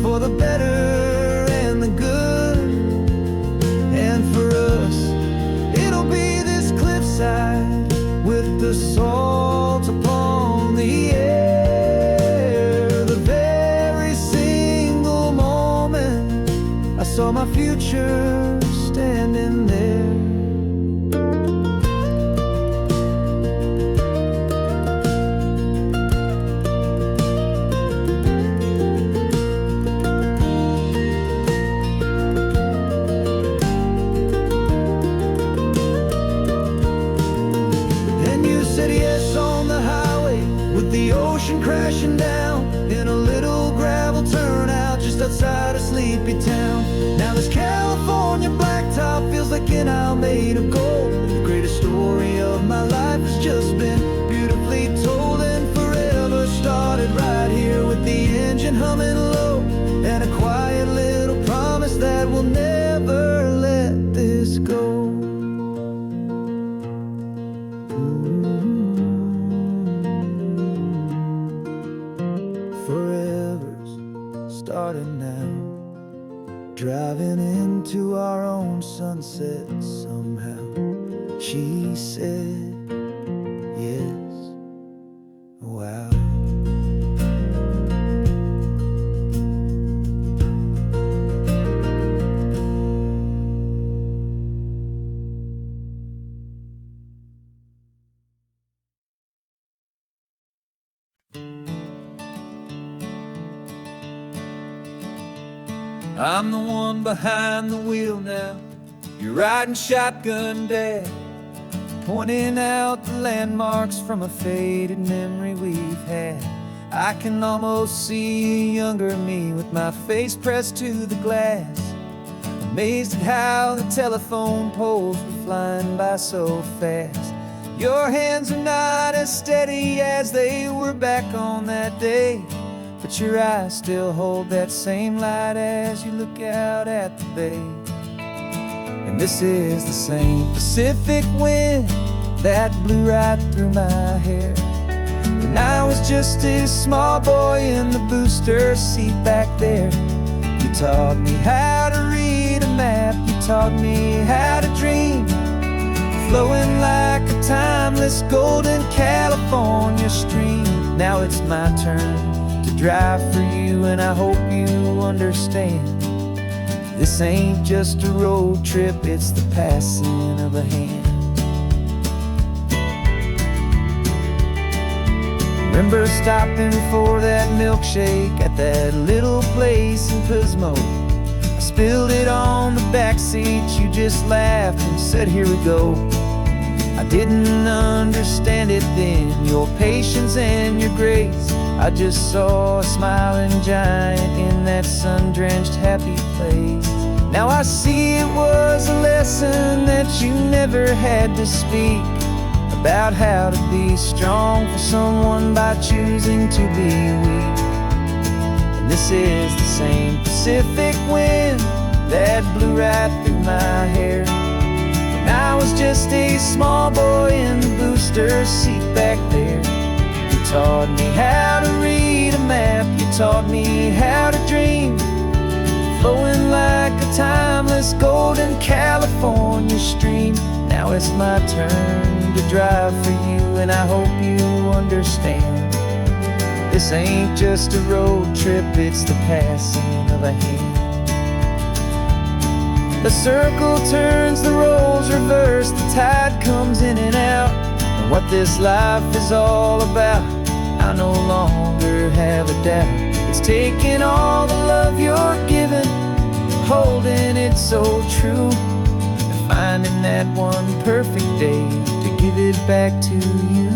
for the better and the good. And for us, it'll be this cliffside with the salt upon the air. The very single moment I saw my future standing there. Crashing down in a little gravel turnout just outside of sleepy town. Now this California blacktop feels like an isle made of gold. The greatest story of my life has just been beautifully told, and forever started right here with the engine humming low, and a quiet little promise that we'll never let this go. Starting now, driving into our own sunset somehow. She said yes, wow. I'm the one behind the wheel now. You're riding shotgun, Dad, pointing out the landmarks from a faded memory we've had. I can almost see a younger me with my face pressed to the glass, amazed at how the telephone poles were flying by so fast. Your hands are not as steady as they were back on that day, but your eyes still hold that same light as you look out at the bay. And this is the same Pacific wind that blew right through my hair when I was just a small boy in the booster seat back there. You taught me how to read a map, you taught me how to dream, flowing like a timeless golden California stream. Now it's my turn to drive for you, and I hope you understand. This ain't just a road trip, it's the passing of a hand. Remember stopping for that milkshake at that little place in Pismo? I spilled it on the back seat, you just laughed and said, "Here we go." I didn't understand it then, your patience and your grace. I just saw a smiling giant in that sun-drenched happy place. Now I see it was a lesson that you never had to speak, about how to be strong for someone by choosing to be weak. And this is the same Pacific wind that blew right through my hair when I was just a small boy in the booster seat back there. You taught me how to read a map, you taught me how to dream, flowing like a timeless golden California stream. Now it's my turn to drive for you, and I hope you understand. This ain't just a road trip, it's the passing of a hand. The circle turns, the roles reverse, the tide comes in and out. And what this life is all about, I no longer have a doubt. It's taking all the love you're giving, holding it so true, and finding that one perfect day to give it back to you.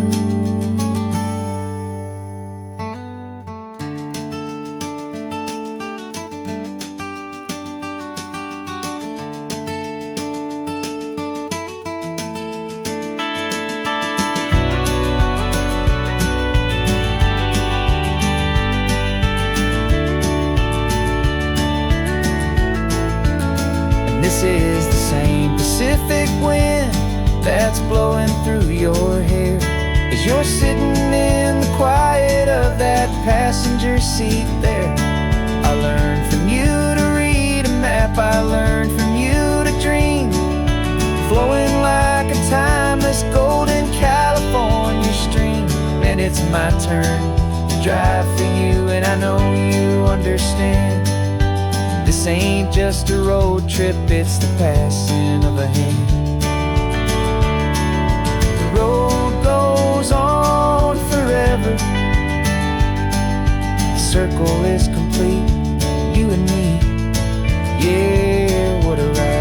This is the same Pacific wind that's blowing through your hair as you're sitting in the quiet of that passenger seat there. I learned from you to read a map, I learned from you to dream, flowing like a timeless golden California stream. And it's my turn to drive for you, and I know you understand. This ain't just a road trip, it's the passing of a hand. The road goes on forever, the circle is complete, you and me, yeah, what a ride.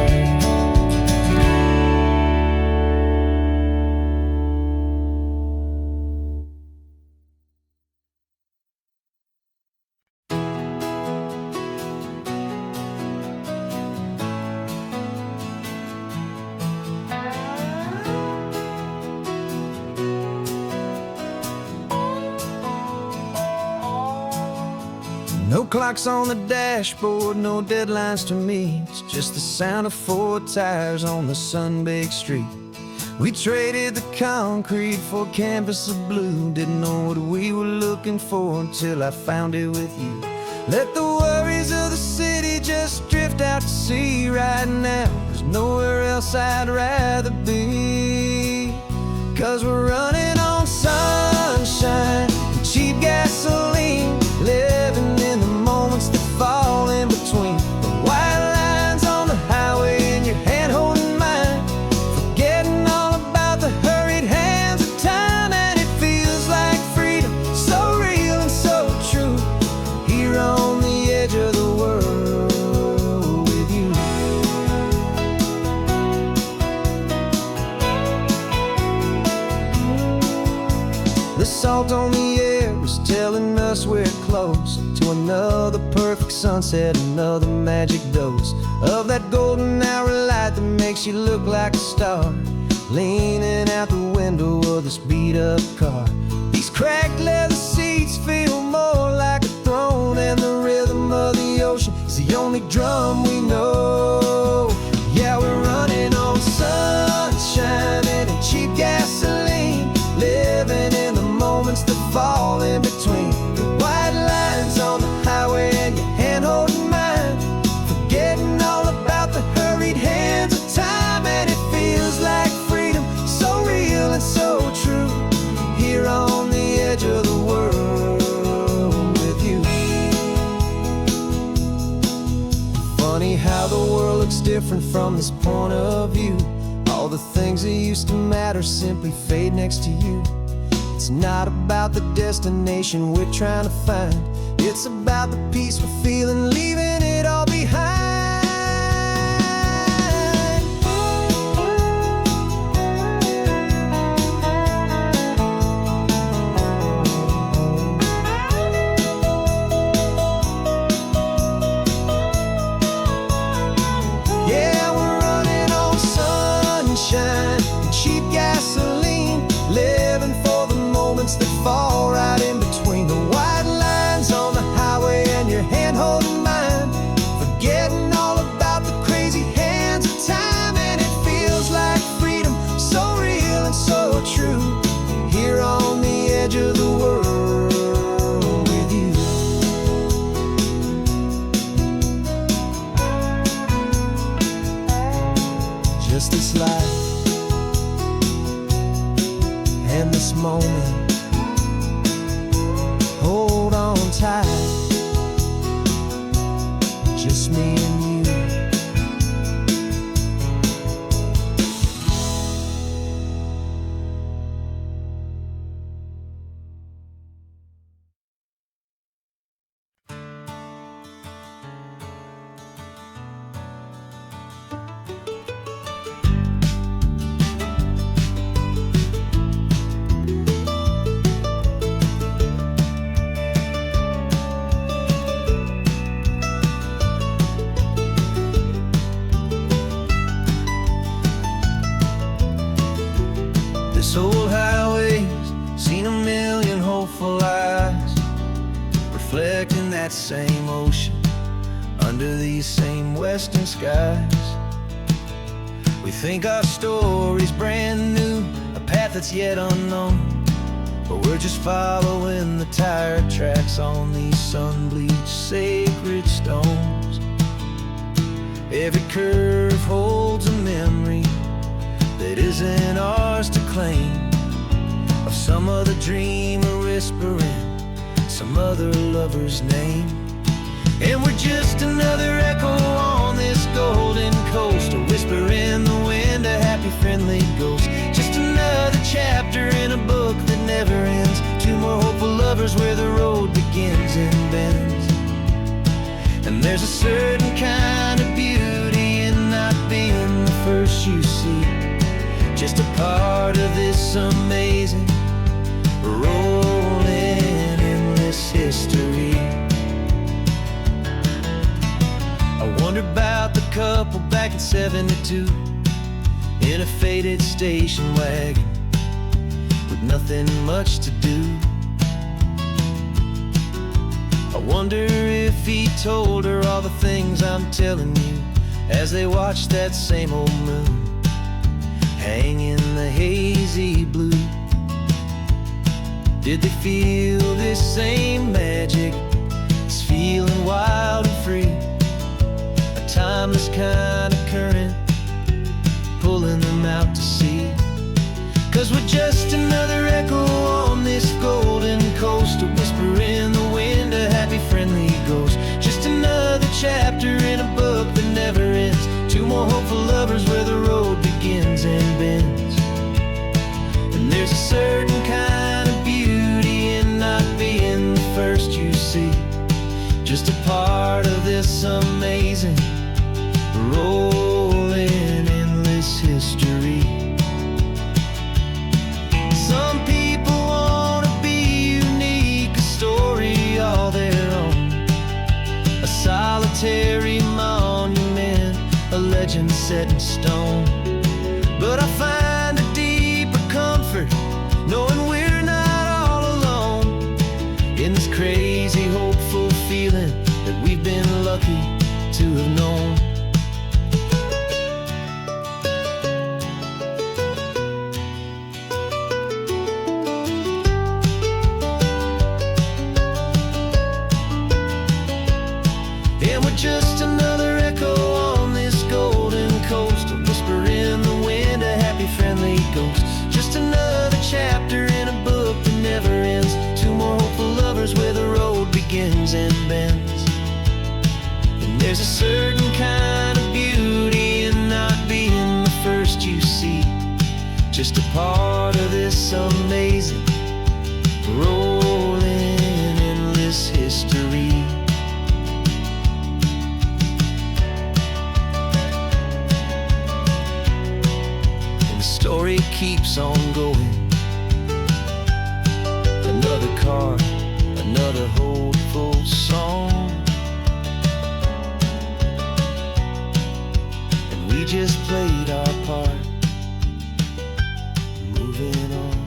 No clocks on the dashboard, no deadlines to meet, it's just the sound of 4 tires on the sun-baked street. We traded the concrete for a canvas of blue, didn't know what we were looking for until I found it with you. Let the worries of the city just drift out to sea right now. There's nowhere else I'd rather be, 'cause we're running on sunshine and cheap gasoline, living in the moments that fall in between the white lines on the highway and your hand holding mine, forgetting all about the hurried hands of time. And it feels like freedom, so real and so true, here on the edge of the world. The salt on the air is telling us we're close to another perfect sunset, another magic dose of that golden hour light that makes you look like a star, leaning out the window of this beat-up car. These cracked leather seats feel more like a throne, and the rhythm of the ocean is the only drum we know. Yeah, we're running on sunshine and cheap gasoline, living in the moments that fall in between the white lines on the highway and your hand holding mine, forgetting all about the hurried hands of time. And it feels like freedom, so real and so true, here on the edge of the world with you. Funny how the world looks different from this point of view. All the things that used to matter simply fade next to you. It's not about the destination we're trying to find, it's about the peace we're feeling, leaving it all behind. Yeah, we're running on sunshine and cheap gasoline, living for the moments that fall right in between the white lines on the highway and your hand holding mine, forgetting all about the crazy hands of time. And it feels like freedom, so real and so true, here on the edge of the world with you. Just this life and this moment, hold on tight, just me and you. This old highway's seen a million hopeful eyes, reflecting that same ocean under these same western skies. We think our story's brand new, a path that's yet unknown, but we're just following the tire tracks on these sun-bleached sacred stones. Every curve holds a memory that isn't ours to claim, of some other dreamer whispering some other lover's name. And we're just another echo on this golden coast, a whisper in the wind, a happy friendly ghost, just another chapter in a book that never ends, two more hopeful lovers where the road begins and bends. And there's a certain kind of beauty in not being the first you see, just a part of this amazing, rolling, endless history. I wonder about the couple back in '72 in a faded station wagon with nothing much to do. I wonder if he told her all the things I'm telling you as they watched that same old moon hang in the hazy blue. Did they feel this same magic, this feeling wild and free, a timeless kind of current pulling them out to sea? 'Cause we're just another echo on this golden coast, a whisper in the wind, a happy friendly ghost, just another chapter in a book that never ends, two more hopeful lovers where the road begins and bends. And there's a certain kind of beauty in not being the first you see, just a part of this amazing, rolling, endless history. Some people wanna set in stone. But I find a deeper comfort knowing we're not all alone in this crazy, hopeful feeling that we've been lucky to have known. And we're just another echo on this golden coast, a whisper in the wind, a happy, friendly ghost. Just another chapter in a book that never ends. Two more hopeful lovers where the road begins and bends. And there's a certain kind of beauty in not being the first you see, just a part of this amazing, rolling, endless history. The story keeps on going. Another card, another hopeful song, and we just played our part, moving on.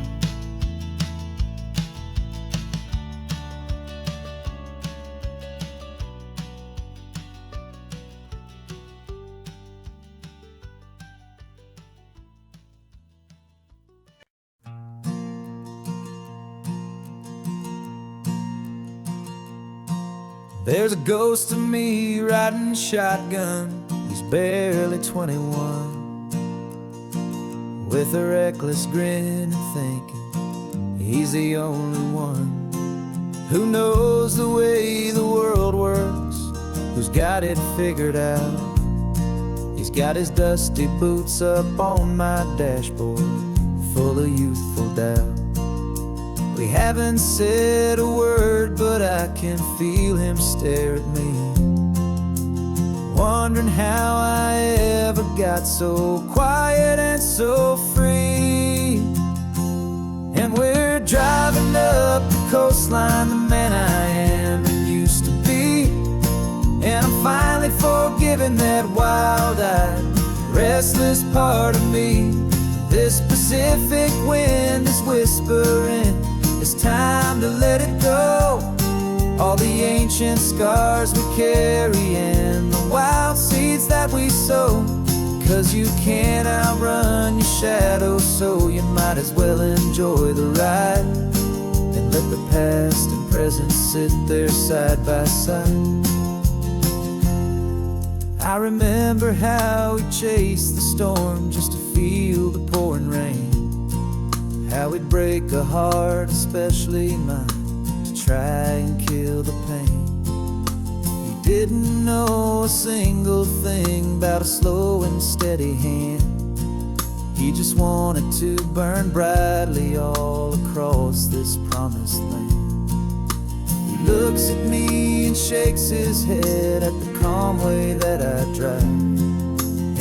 There's a ghost of me riding shotgun. He's barely 21, with a reckless grin and thinking he's the only one who knows the way the world works, who's got it figured out. He's got his dusty boots up on my dashboard, full of youthful doubt. We haven't said a word, but I can feel him stare at me, wondering how I ever got so quiet and so free. And we're driving up the coastline, the man I am and used to be. And I'm finally forgiving that wild-eyed, restless part of me. This Pacific wind is whispering, it's time to let it go. All the ancient scars we carry and the wild seeds that we sow. 'Cause you can't outrun your shadow, so you might as well enjoy the ride and let the past and present sit there side by side. I remember how we chased the storm just to feel the pouring rain, how we'd break a heart, especially mine, to try and kill the pain. He didn't know a single thing about a slow and steady hand. He just wanted to burn brightly all across this promised land. He looks at me and shakes his head at the calm way that I drive,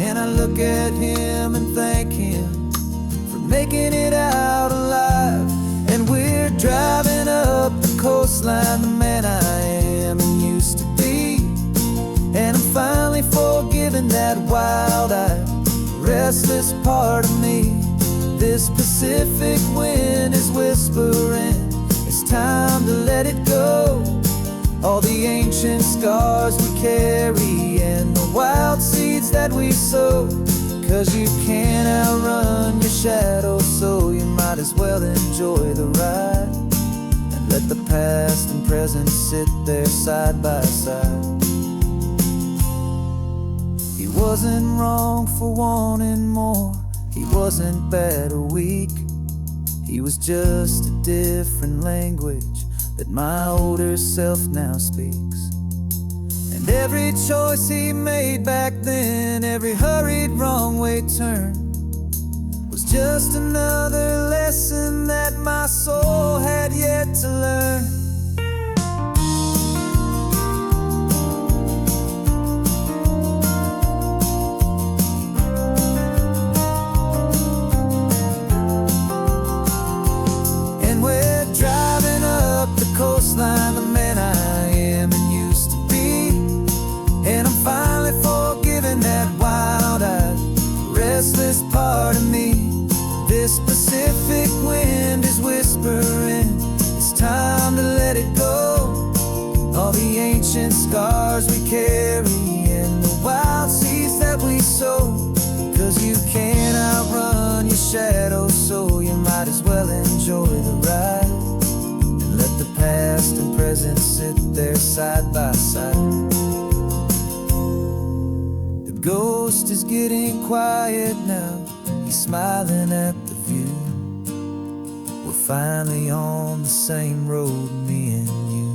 and I look at him and thank him making it out alive. And we're driving up the coastline, the man I am and used to be. And I'm finally forgiving that wild-eyed, restless part of me. This Pacific wind is whispering, it's time to let it go. All the ancient scars we carry and the wild seeds that we sow. 'Cause you can't outrun your shadow, so you might as well enjoy the ride and let the past and present sit there side by side. He wasn't wrong for wanting more, he wasn't bad or weak. He was just a different language that my older self now speaks. And every choice he made back then, every hurried wrong way turn, was just another lesson that my soul had yet to learn. And we're driving up the coastline, the man I am and used to be. And I'm finally forgiving that wild-eyed, wind is whispering, it's time to let it go. All the ancient scars we carry and the wild seeds that we sow. 'Cause you can't outrun your shadow, so you might as well enjoy the ride. And let the past and present sit there side by side. The ghost is getting quiet now, he's smiling at the view. We're finally on the same road, me and you.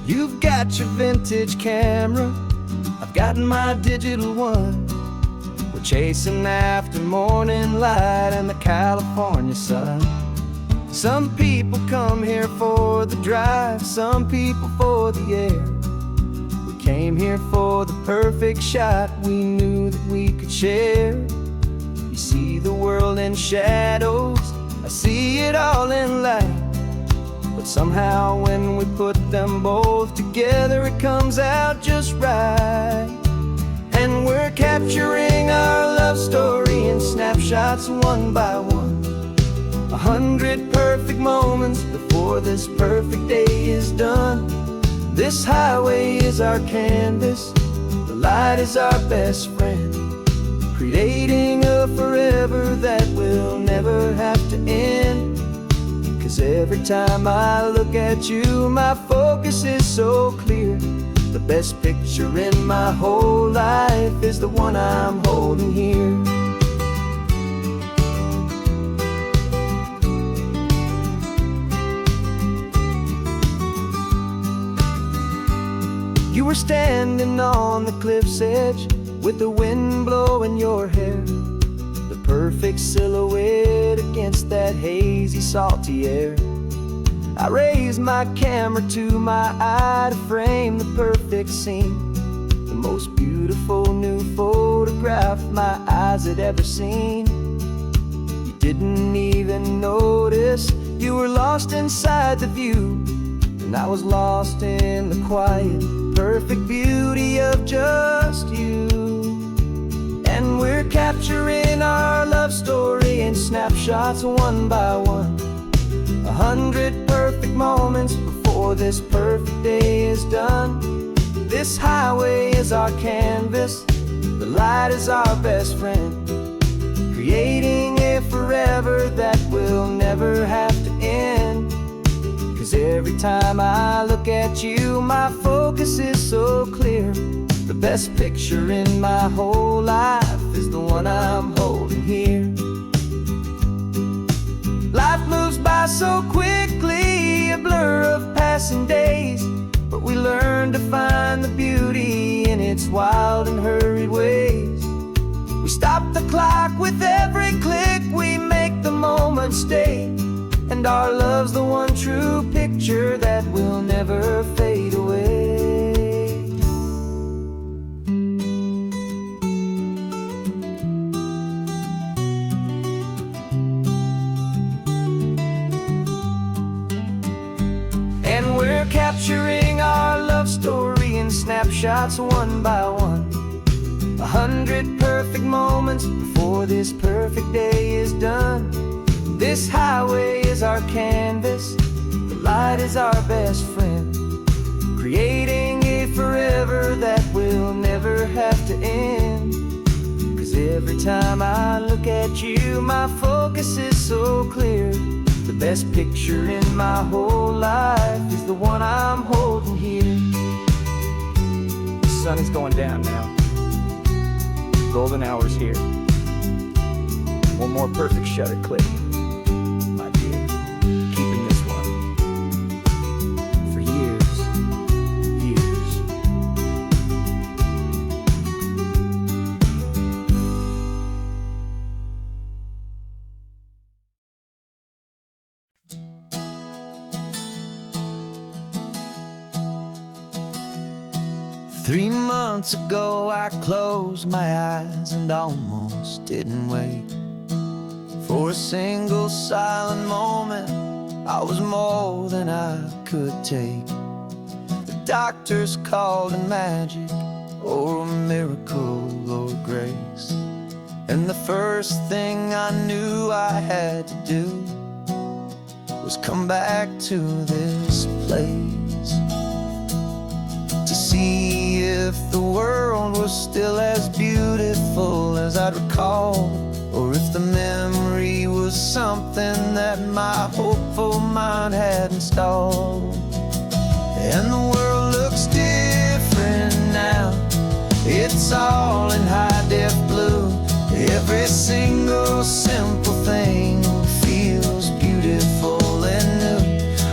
You've got your vintage camera, I've got my digital one. We're chasing after morning light and the California sun. Some people come here for the drive, some people for the air. We came here for the perfect shot we knew that we could share. You see the world in shadows, I see it all in light. But somehow when we put them both together, it comes out just right. And we're capturing our love story in snapshots one by one. 100 perfect moments before this perfect day is done. This highway is our canvas, the light is our best friend, creating a forever that will never have to end. 'Cause every time I look at you, my focus is so clear. The best picture in my whole life is the one I'm holding here. You were standing on the cliff's edge with the wind blowing your hair, the perfect silhouette against that hazy, salty air. I raised my camera to my eye to frame the perfect scene, the most beautiful new photograph my eyes had ever seen. You didn't even notice you were lost inside the view, and I was lost in the quiet, perfect beauty of just you. And we're capturing our love story in snapshots one by one. 100 perfect moments before this perfect day is done. This highway is our canvas, the light is our best friend, creating a forever that will never have to end. 'Cause every time I look at you, my focus is so clear. The best picture in my whole life is the one I'm holding here. Life moves by so quickly, a blur of passing days, but we learn to find the beauty in its wild and hurried ways. We stop the clock with every click, we make the moment stay, and our love's the one true picture that will never fade away. And we're capturing our love story in snapshots one by one. 100 perfect moments before this perfect day is done. This highway is our canvas, the light is our best friend, creating a forever that will never have to end. 'Cause every time I look at you, my focus is so clear. The best picture in my whole life is the one I'm holding here. The sun is going down now. Golden hour's here. One more perfect shutter click, my dear. Keeping this one for years, years. 3 months ago I closed my eyes and almost didn't wait for a single silent moment. I was more than I could take. The doctors called it magic, or a miracle, or grace. And the first thing I knew I had to do was come back to this place, to see if the world was still as beautiful as I'd recall, or if the memory was something that my hopeful mind had installed. And the world looks different now. It's all in high-def blue. Every single simple thing feels beautiful and new.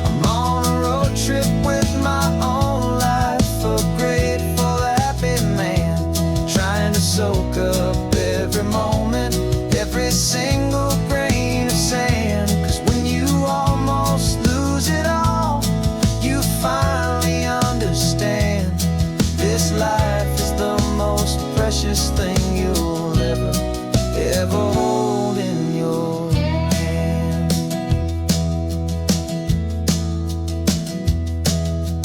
I'm on a road trip with my own life, a grateful, happy man, trying to soak up every moment, every single grain of sand. 'Cause when you almost lose it all, you finally understand this life is the most precious thing you'll ever hold in your hand.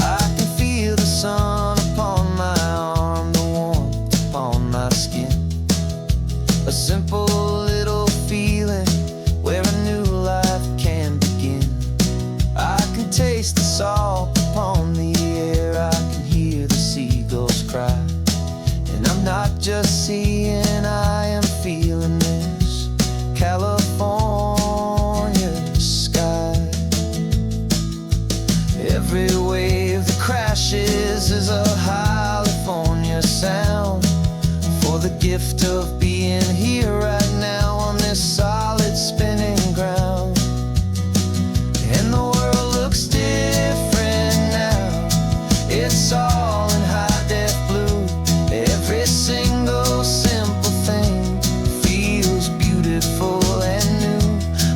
I can feel the sun upon my arm, the warmth upon my skin, a simple little feeling where a new life can begin. I can taste the salt upon the air, I can hear the seagulls cry, and I'm not just seeing, I am feeling this California sky. Every wave that crashes is a California sound, for the gift of being here right now on this solid spinning ground. And the world looks different now. It's all in high-def blue. Every single simple thing feels beautiful and new.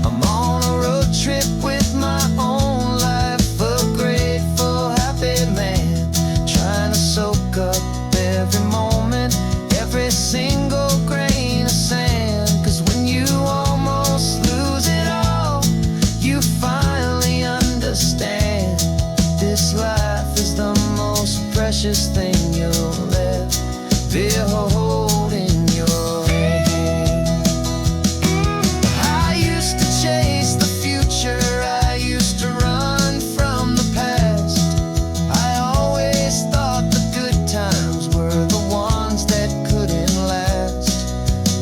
I'm on a road trip with my own life, a grateful, happy man, trying to soak up every moment, every single grain of sand. 'Cause when you almost lose it all, you finally understand this life is the most precious thing you'll ever hold in your hand. I used to chase the future, I used to run from the past. I always thought the good times were the ones that couldn't last.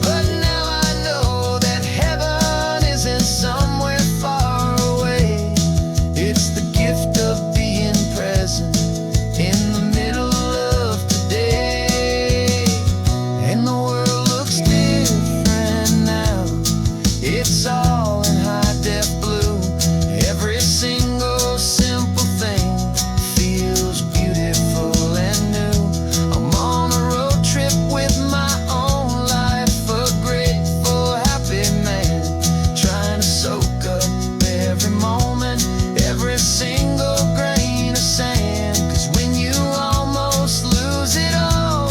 But now I know that heaven isn't somewhere far away. It's the gift of being present in the middle of today. And the world looks different now. It's all in high-def blue. Every single simple thing feels beautiful and new. I'm on a road trip with my own life, a grateful, happy man, trying to soak up every moment, every single grain of sand. 'Cause when you almost lose it all,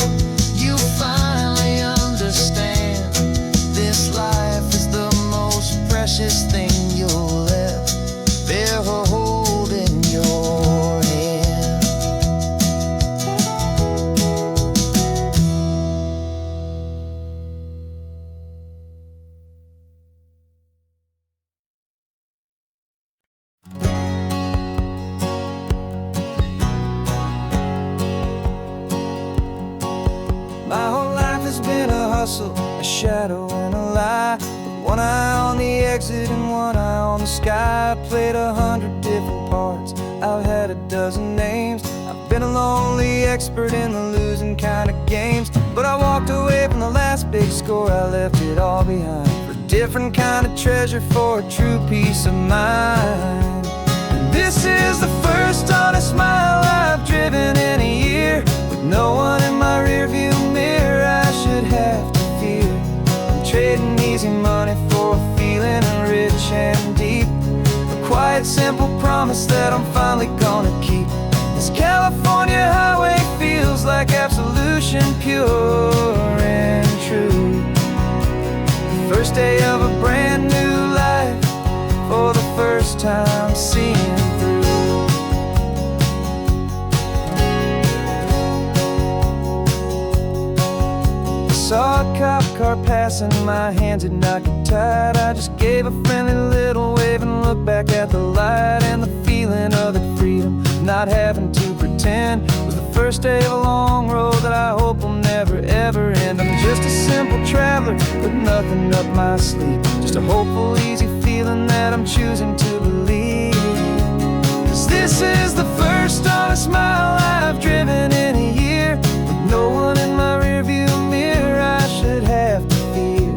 you finally understand this life is the most precious thing you'll ever hold in your hand. My whole life has been a hustle, a shadow and a lie, with one eye on the exit and one eye on the sky. I played 100 different parts, I've had a dozen names. I've been a lonely expert in the losing kind of games, but I walked away from the last big score. I left it all behind for a different kind of treasure, for a true peace of mind. And this is the first honest mile I've driven in a year, with no one in my rearview mirror I should have to fear. I'm trading easy money for a feeling rich and deep, a quiet, simple promise that I'm finally gonna keep. This California highway feels feels like absolution, pure and true. First day of a brand new life, for the first time seeing through. I saw a cop car passing, my hands had not got tied. I just gave a friendly little wave and looked back at the light. And the feeling of the freedom, not having to pretend, was the first day of a long road that I hope will never ever end. I'm just a simple traveler with nothing up my sleeve, just a hopeful, easy feeling that I'm choosing to believe. 'Cause this is the first honest mile I've driven in a year, with no one in my rearview mirror I should have to fear.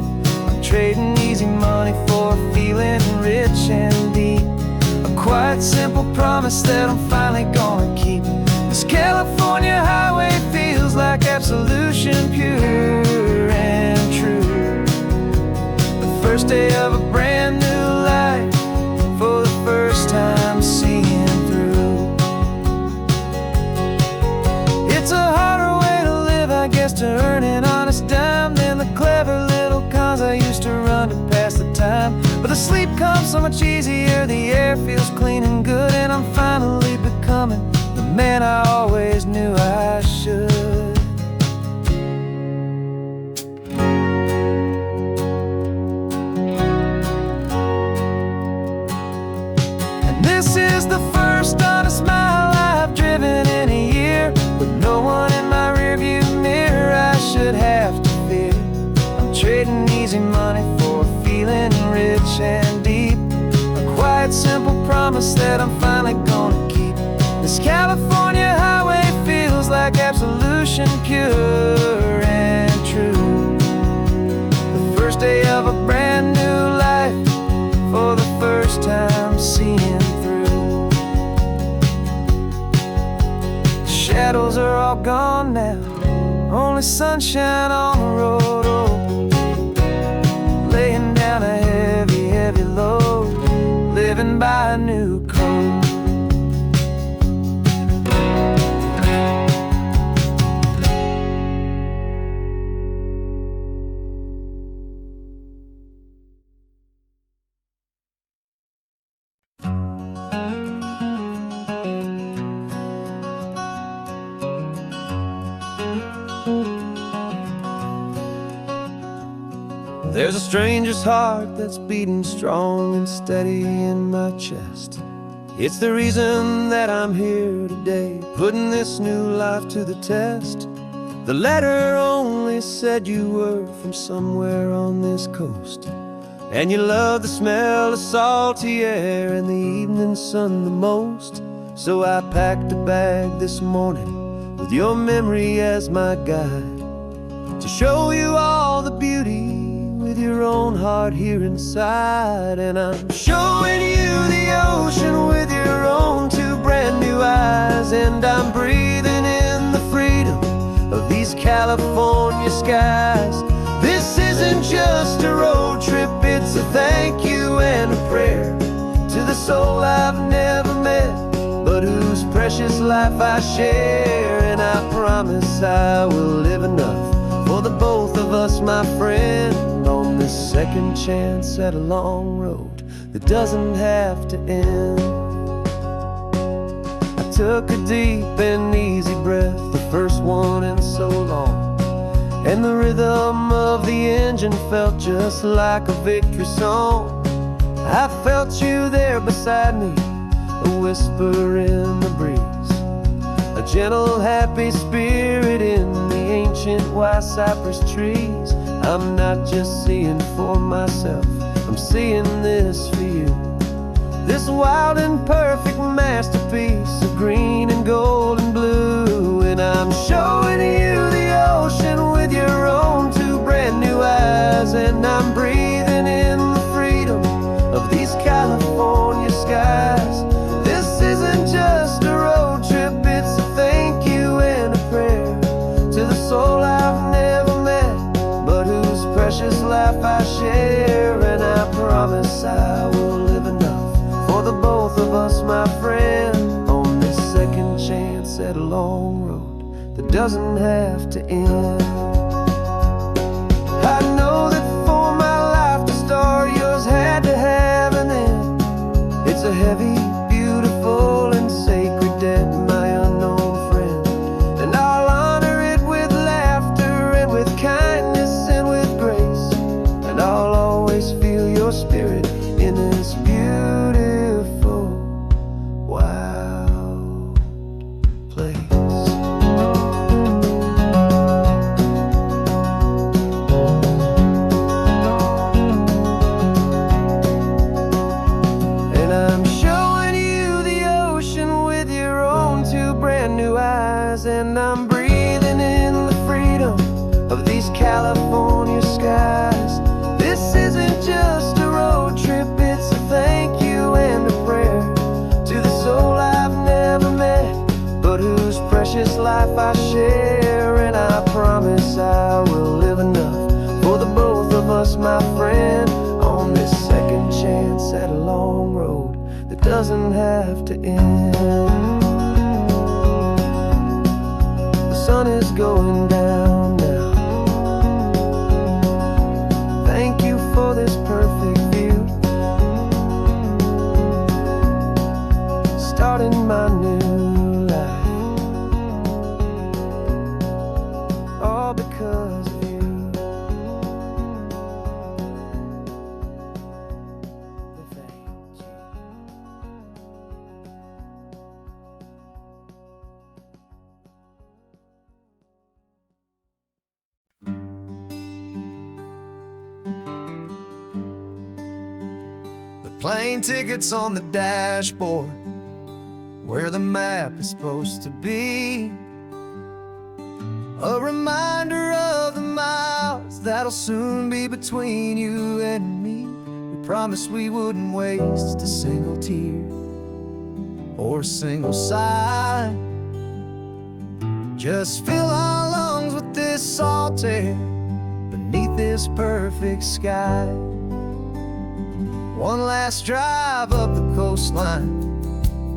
I'm trading easy money for a feeling rich and deep, a quiet, simple promise that I'm finally gonna keep. This California highway feels like absolution, pure and true. The first day of a brand new life, for the first time seeing through. It's a harder way to live, I guess, to earn an honest dime than the clever little cons I used to run to pass the time. But the sleep comes so much easier, the air feels clean and good, and I'm finally becoming the man I always knew I should. And this is the first honest mile I've driven in a year, with no one in my rearview mirror I should have to fear. I'm trading easy money for a feeling rich and deep, a quiet, simple promise that I'm finally gonna keep. This California highway feels like absolution, pure and true. The first day of a brand new life, for the first time seeing through. The shadows are all gone now, only sunshine on the road. Oh, laying down a heavy, heavy load, living by a new code. There's a stranger's heart that's beating strong and steady in my chest. It's the reason that I'm here today, putting this new life to the test. The letter only said you were from somewhere on this coast, and you love the smell of salty air and the evening sun the most. So I packed a bag this morning with your memory as my guide, to show you all the beauty with your own heart here inside. And I'm showing you the ocean with your own two brand new eyes, and I'm breathing in the freedom of these California skies. This isn't just a road trip, it's a thank you and a prayer to the soul I've never met, but whose precious life I share. And I promise I will live enough for the both of us, my friend, on this second chance at a long road that doesn't have to end. I took a deep and easy breath, the first one in so long, and the rhythm of the engine felt just like a victory song. I felt you there beside me, a whisper in the breeze, a gentle, happy spirit in the ancient white cypress trees. I'm not just seeing for myself, I'm seeing this for you. This wild and perfect masterpiece of green and gold and blue. And I'm showing you the ocean with your own two brand new eyes, and I'm breathing in the freedom of these California skies. This isn't just a road trip, it's a thank you and a prayer to the soul I've never met, but whose precious life I share. And I promise I will live enough for the both of us, my friend, on this second chance at a long road that doesn't have to end. I know that for my life to start, yours had to have an end. It's a heavy, beautiful, and sacred debt, my unknown friend. And I'll honor it with laughter and with kindness and with grace. And I'll always feel your spirit in this beautiful, wild place. And I'm showing you the ocean with your own two brand new eyes. And I'm breathing in the freedom of these California skies. This isn't just a road trip, it's a thank you and a prayer to the soul I've never met, but whose precious life I share. And I promise I will live enough for the both of us, my friend, on this second chance at a long road that doesn't have to end. The sun is going down now. Thank you for this perfect view, starting my new life, all because of you. Thank you. The plane tickets on the dashboard, where the map is supposed to be, a reminder of the miles that'll soon be between you and me. We promised we wouldn't waste a single tear or a single sigh. Just fill our lungs with this salt air beneath this perfect sky. One last drive up the coastline,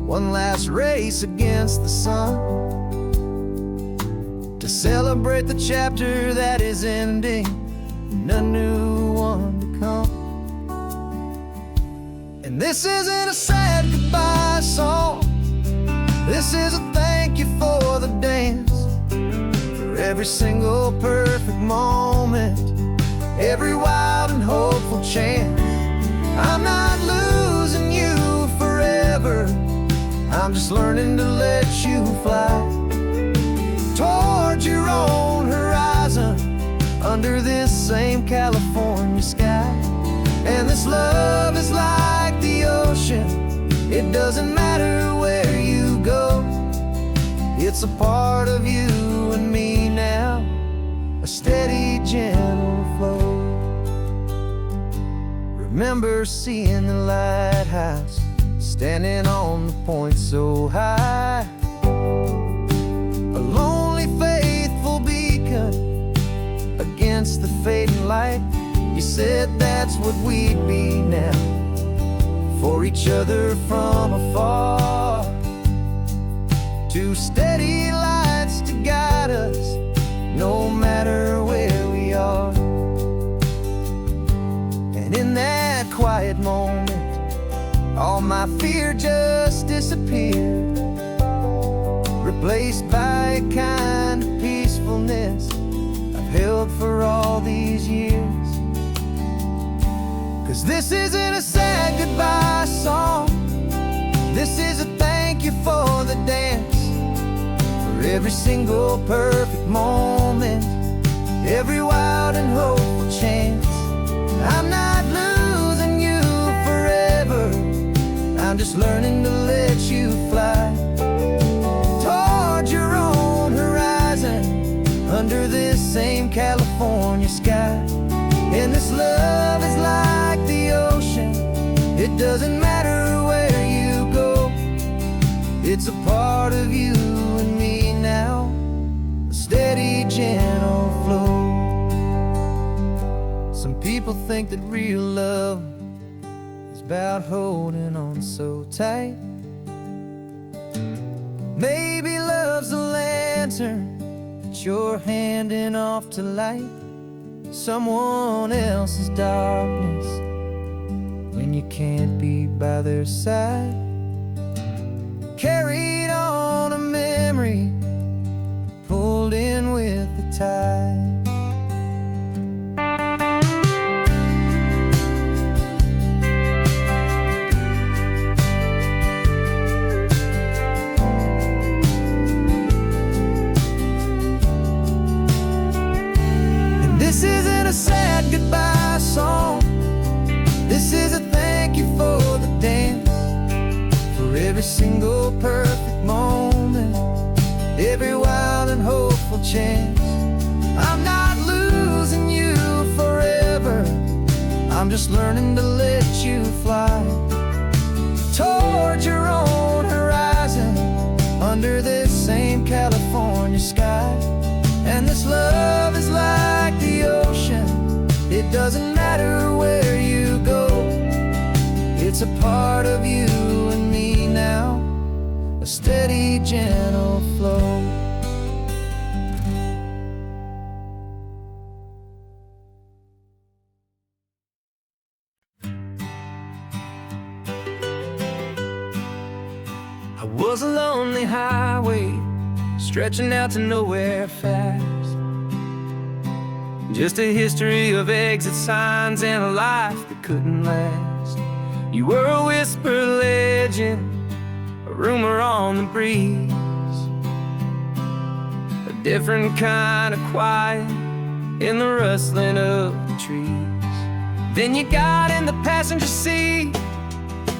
one last race against the sun, to celebrate the chapter that is ending and a new one to come. And this isn't a sad goodbye song, this is a thank you for the dance, for every single perfect moment, every wild and hopeful chance. I'm not losing you forever, I'm just learning to let you fly towards your own horizon, under this same California sky. And this love is like the ocean, it doesn't matter where you go, it's a part of you and me now, a steady, gentle flow. Remember seeing the lighthouse, standing on the point so high, a lonely, faithful beacon against the fading light. You said that's what we'd be now, for each other from afar. Two steady lights to guide us, no matter where we are. And in that quiet moment, all my fear just disappeared, replaced by a kind of peacefulness I've held for all these years. 'Cause this isn't a sad goodbye song, this is a thank you for the dance, for every single perfect moment, every wild and hopeful chance. I'm not losing you forever, I'm just learning to let you fly towards your own horizon, under this same California sky. And this love is like the ocean, it doesn't matter where you go, it's a part of you and me now, a steady, gentle flow. Some people think that real love is about holding on so tight. Maybe love's a lantern that you're handing off to light someone else's darkness when you can't be by their side. Carried on a memory, pulled in with the tide. This isn't a sad goodbye song. This is a thank you for the dance, for every single perfect moment, every wild and hopeful chance. I'm not losing you forever, I'm just learning to let you fly toward your own horizon, under this same California sky. And this love is like the ocean, it doesn't matter where you go. It's a part of you and me now, a steady, gentle flow. I was a lonely highway, stretching out to nowhere fast. Just a history of exit signs and a life that couldn't last. You were a whisper legend, a rumor on the breeze, a different kind of quiet in the rustling of the trees. Then you got in the passenger seat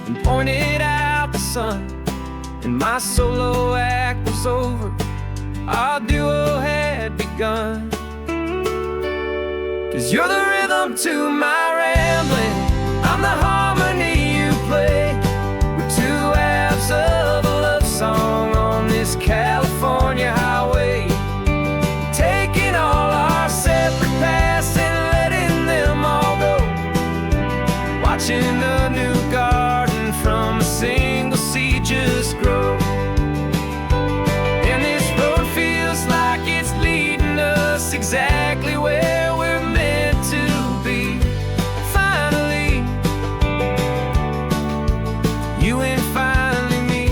and pointed out the sun, and my solo act was over, our duo had begun. 'Cause you're the rhythm to my rambling, I'm the harmony you play. We're two halves of a love song on this California highway, taking all our separate paths and letting them all go. Watching a new garden from a single seed just grow. And this road feels like it's leading us exactly where we're meant to be. Finally, you and finally me.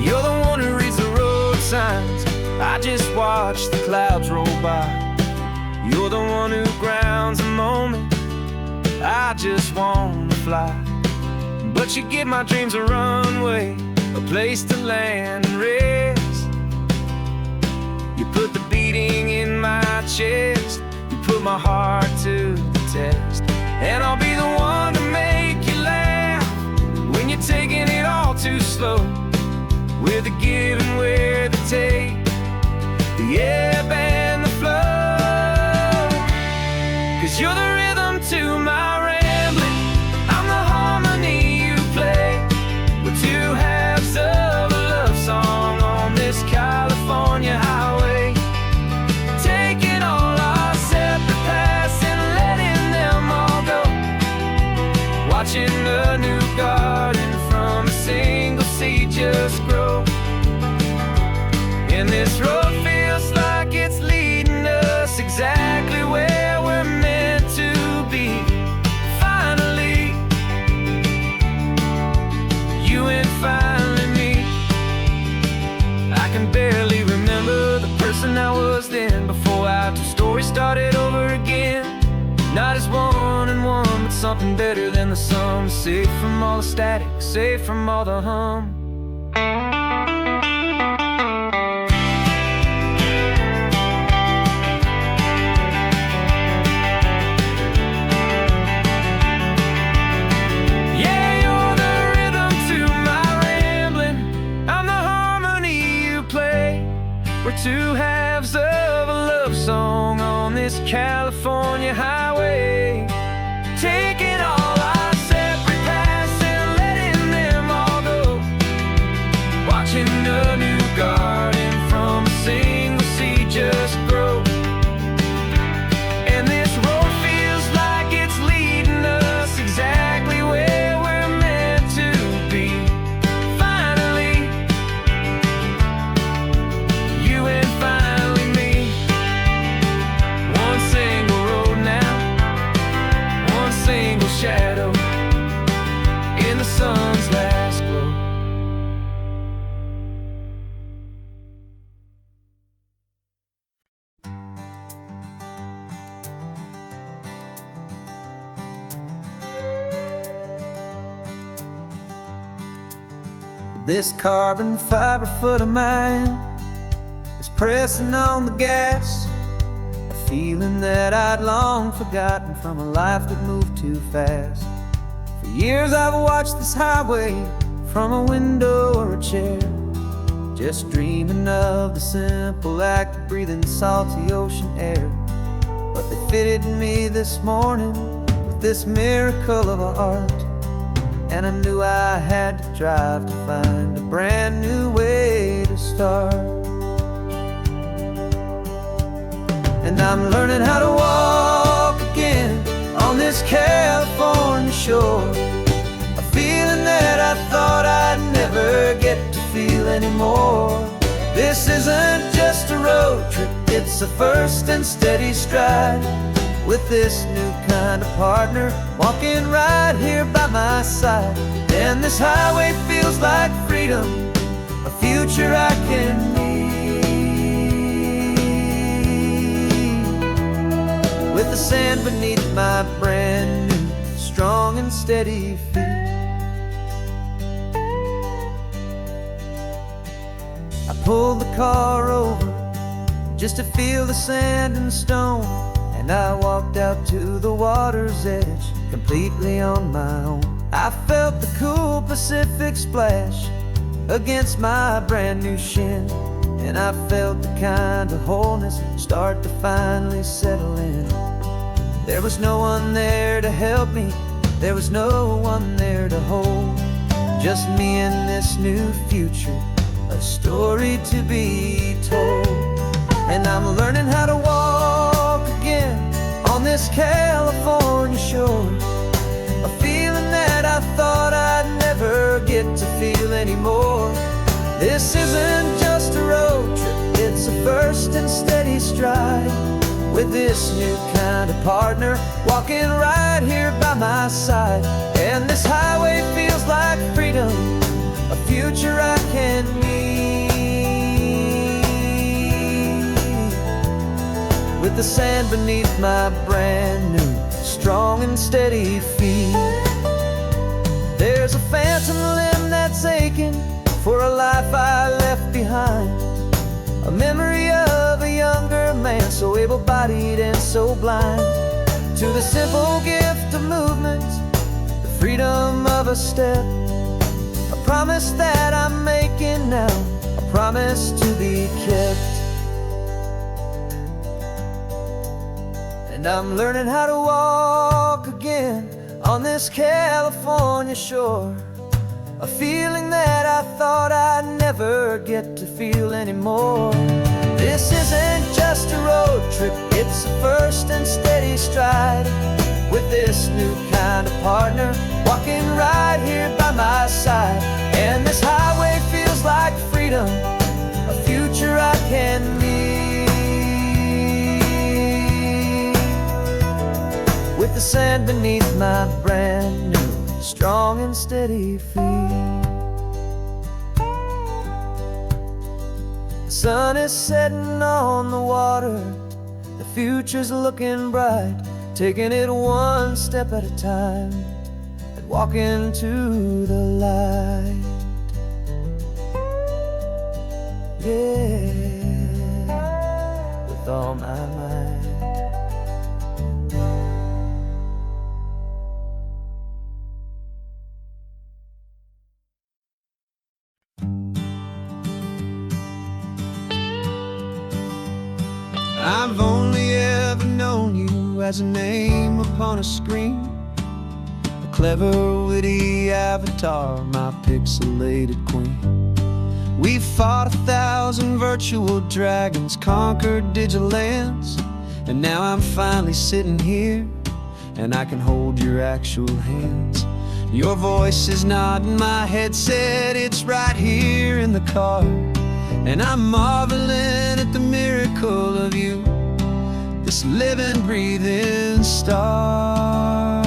You're the one who reads the road signs, I just watch the clouds roll by. You're the one who grounds a moment, I just wanna fly. But you give my dreams a runway, a place to land and rest. You put the beating in my chest, you put my heart to the test. And I'll be the one to make you laugh when you're taking it all too slow. We're the give and we're the take, the ebb and the flow. 'Cause you're the rhythm to my rambling, I'm the harmony you play. We're two halves of a love song on this California highway, taking all our separate paths and letting them all go. Watching a new garden from a single seed just grow. And this road feels like it's leading us exactly where we're meant to be. Finally, you and finally me. I can barely remember the person I was then, before our two stories started over again. Not as one and one, but something better than the sum. Safe from all the static, safe from all the hum. We're two halves of a love song on this California highway, taking all our separate paths and letting them all go. Watching a new garden from a single seed just grow. And this road feels like it's leading us exactly where we're meant to be. Finally, This carbon fiber foot of mine is pressing on the gas, a feeling that I'd long forgotten from a life that moved too fast. For years I've watched this highway from a window or a chair, just dreaming of the simple act of breathing salty ocean air. But they fitted me this morning with this miracle of art, and I knew I had to drive to find a brand new way to start. And I'm learning how to walk again on this California shore, a feeling that I thought I'd never get to feel anymore. This isn't just a road trip, it's a first and steady stride, with this new kind of partner walking right here by my side. And this highway feels like freedom, a future I can need, with the sand beneath my brand new strong and steady feet. I pulled the car over just to feel the sand and stone, and I walked out to the water's edge completely on my own. I felt the cool Pacific splash against my brand new shin, and I felt the kind of wholeness start to finally settle in. There was no one there to help me, there was no one there to hold, just me and this new future, a story to be told. And I'm learning how to walk again on this California shore, a feeling that I thought I'd never get to feel anymore. This isn't just a road trip, it's a first and steady stride, with this new kind of partner walking right here by my side. And this highway feels like freedom, a future I can need, with the sand beneath my brand new strong and steady feet. There's a phantom limb that's aching for a life I left behind, a memory of a younger man so able-bodied and so blind, to the simple gift of movement, the freedom of a step, a promise that I'm making now, a promise to be kept. And I'm learning how to walk again on this California shore, a feeling that I thought I'd never get to feel anymore. This isn't just a road trip, it's a first and steady stride, with this new kind of partner walking right here by my side. And this highway feels like freedom, a future I can need, with the sand beneath my brand new strong and steady feet. The sun is setting on the water, the future's looking bright, taking it one step at a time and walking to the light. Yeah, with all my might. I've only ever known you as a name upon a screen, a clever, witty avatar, my pixelated queen. We've fought 1,000 virtual dragons, conquered digital lands, and now I'm finally sitting here, and I can hold your actual hands. Your voice is not in my headset, it's right here in the car, and I'm marveling at the miracle of you, this living, breathing star.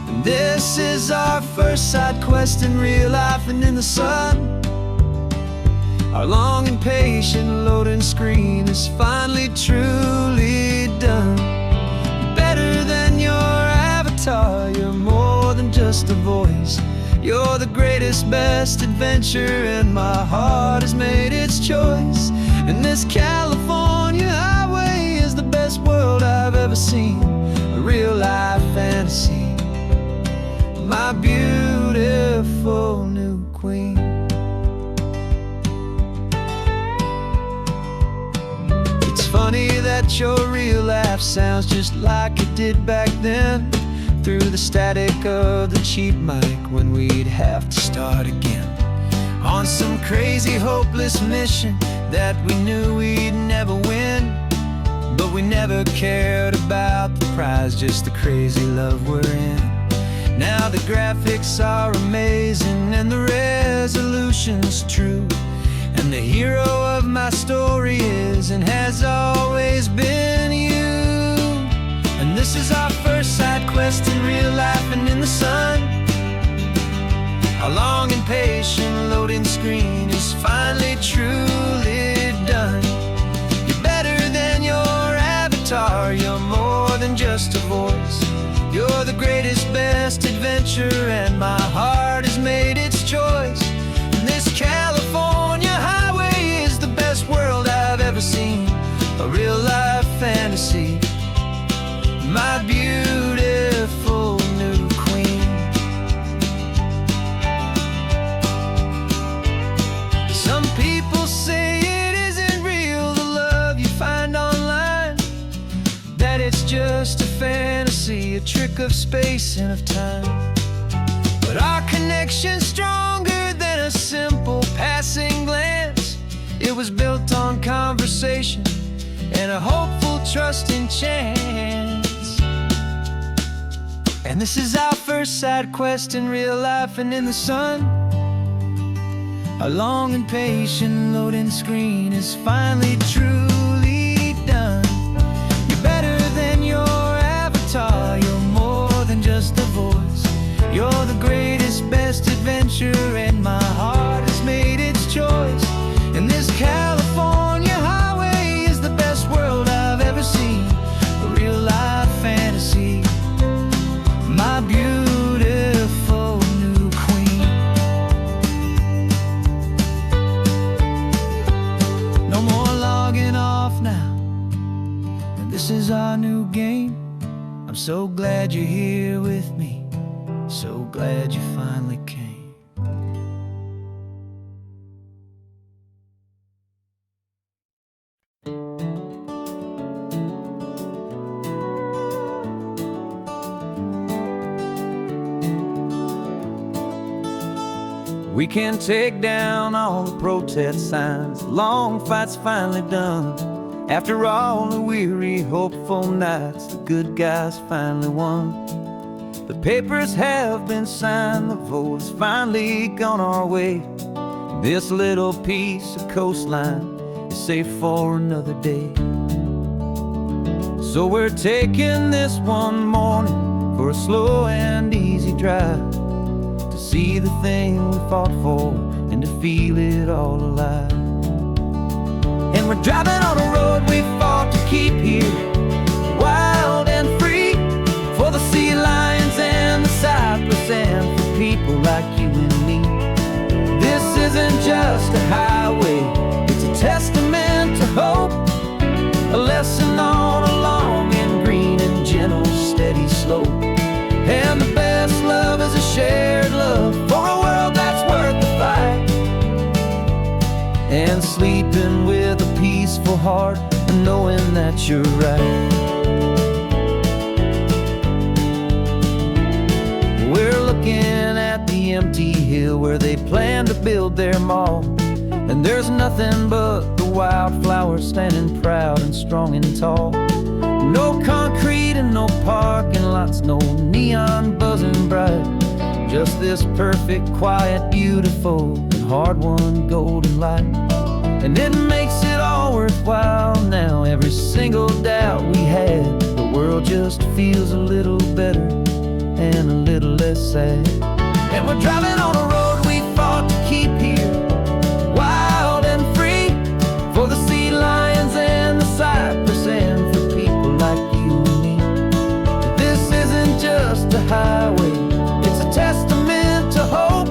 And this is our first side quest in real life and in the sun. Our long and patient loading screen is finally truly done. Better than your avatar, you're more than just a voice. You're the greatest, best adventure, and my heart has made its choice. And this California highway is the best world I've ever seen. A real life fantasy, my beautiful new queen. It's funny that your real life sounds just like it did back then, through the static of the cheap mic when we'd have to start again, on some crazy hopeless mission that we knew we'd never win. But we never cared about the prize, just the crazy love we're in. Now the graphics are amazing and the resolution's true, and the hero of my story is and has always been you. And this is our first side quest in real life and in the sun. Our long and patient loading screen is finally truly done. You're better than your avatar, you're more than just a voice. You're the greatest, best adventure, and my heart has made its choice. And this California highway is the best world I've ever seen. A real life fantasy, my beautiful new queen. Some people say it isn't real, the love you find online, that it's just a fantasy, a trick of space and of time. But our connection's stronger than a simple passing glance. It was built on conversation and a hopeful, trusting chance. And this is our first side quest in real life and in the sun. Our long and patient loading screen is finally truly done. You're better than your avatar, you're more than just a voice. You're the greatest, best adventure, and my heart has made its choice. And this California highway is the best world I've ever seen. A real life fantasy, my beautiful new queen. No more logging off now, and this is our new game. I'm so glad you're here with me, so glad you finally came. We can take down all the protest signs, long fight's finally done. After all the weary, hopeful nights, the good guys finally won. The papers have been signed, the vote's finally gone our way. This little piece of coastline is safe for another day. So we're taking this one morning for a slow and easy drive, to see the thing we fought for and to feel it all alive. And we're driving on a road we fought to keep here, wild and free, for the sea lions and the cypress and for people like you and me. This isn't just a highway, it's a testament to hope, a lesson on a long and green and gentle steady slope. And the best love is a shared love for a world that's worth the fight, and sleeping with a peaceful heart and knowing that you're right. We're looking at the empty hill where they plan to build their mall, and there's nothing but the wildflowers standing proud and strong and tall. No concrete and no parking lots, no neon buzzing bright, just this perfect, quiet, beautiful, and hard-won golden light. And it makes it all worthwhile now, every single doubt we had. The world just feels a little better and a little less sad. And we're driving on a road we fought to keep here, wild and free, for the sea lions and the cypress and for people like you and me. This isn't just a highway, it's a testament to hope,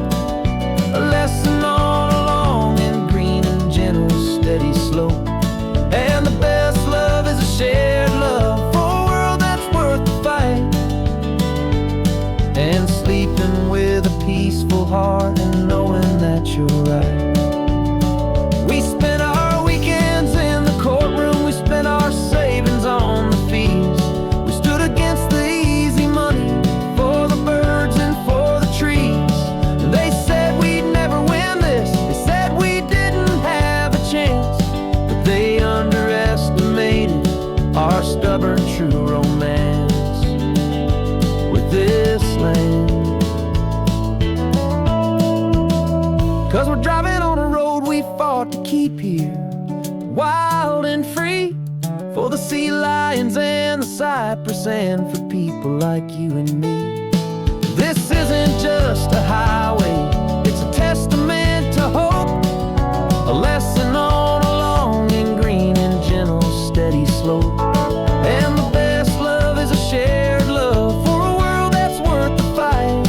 to keep here, wild and free, for the sea lions and the cypress, and for people like you and me. This isn't just a highway, it's a testament to hope, a lesson on a long and green and gentle steady slope. And the best love is a shared love for a world that's worth the fight,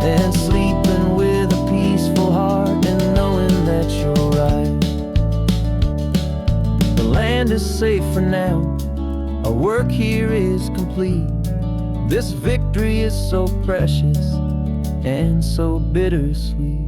and sleeping with a peaceful heart and knowing that you're right. The land is safe for now, our work here is complete. This victory is so precious and so bittersweet.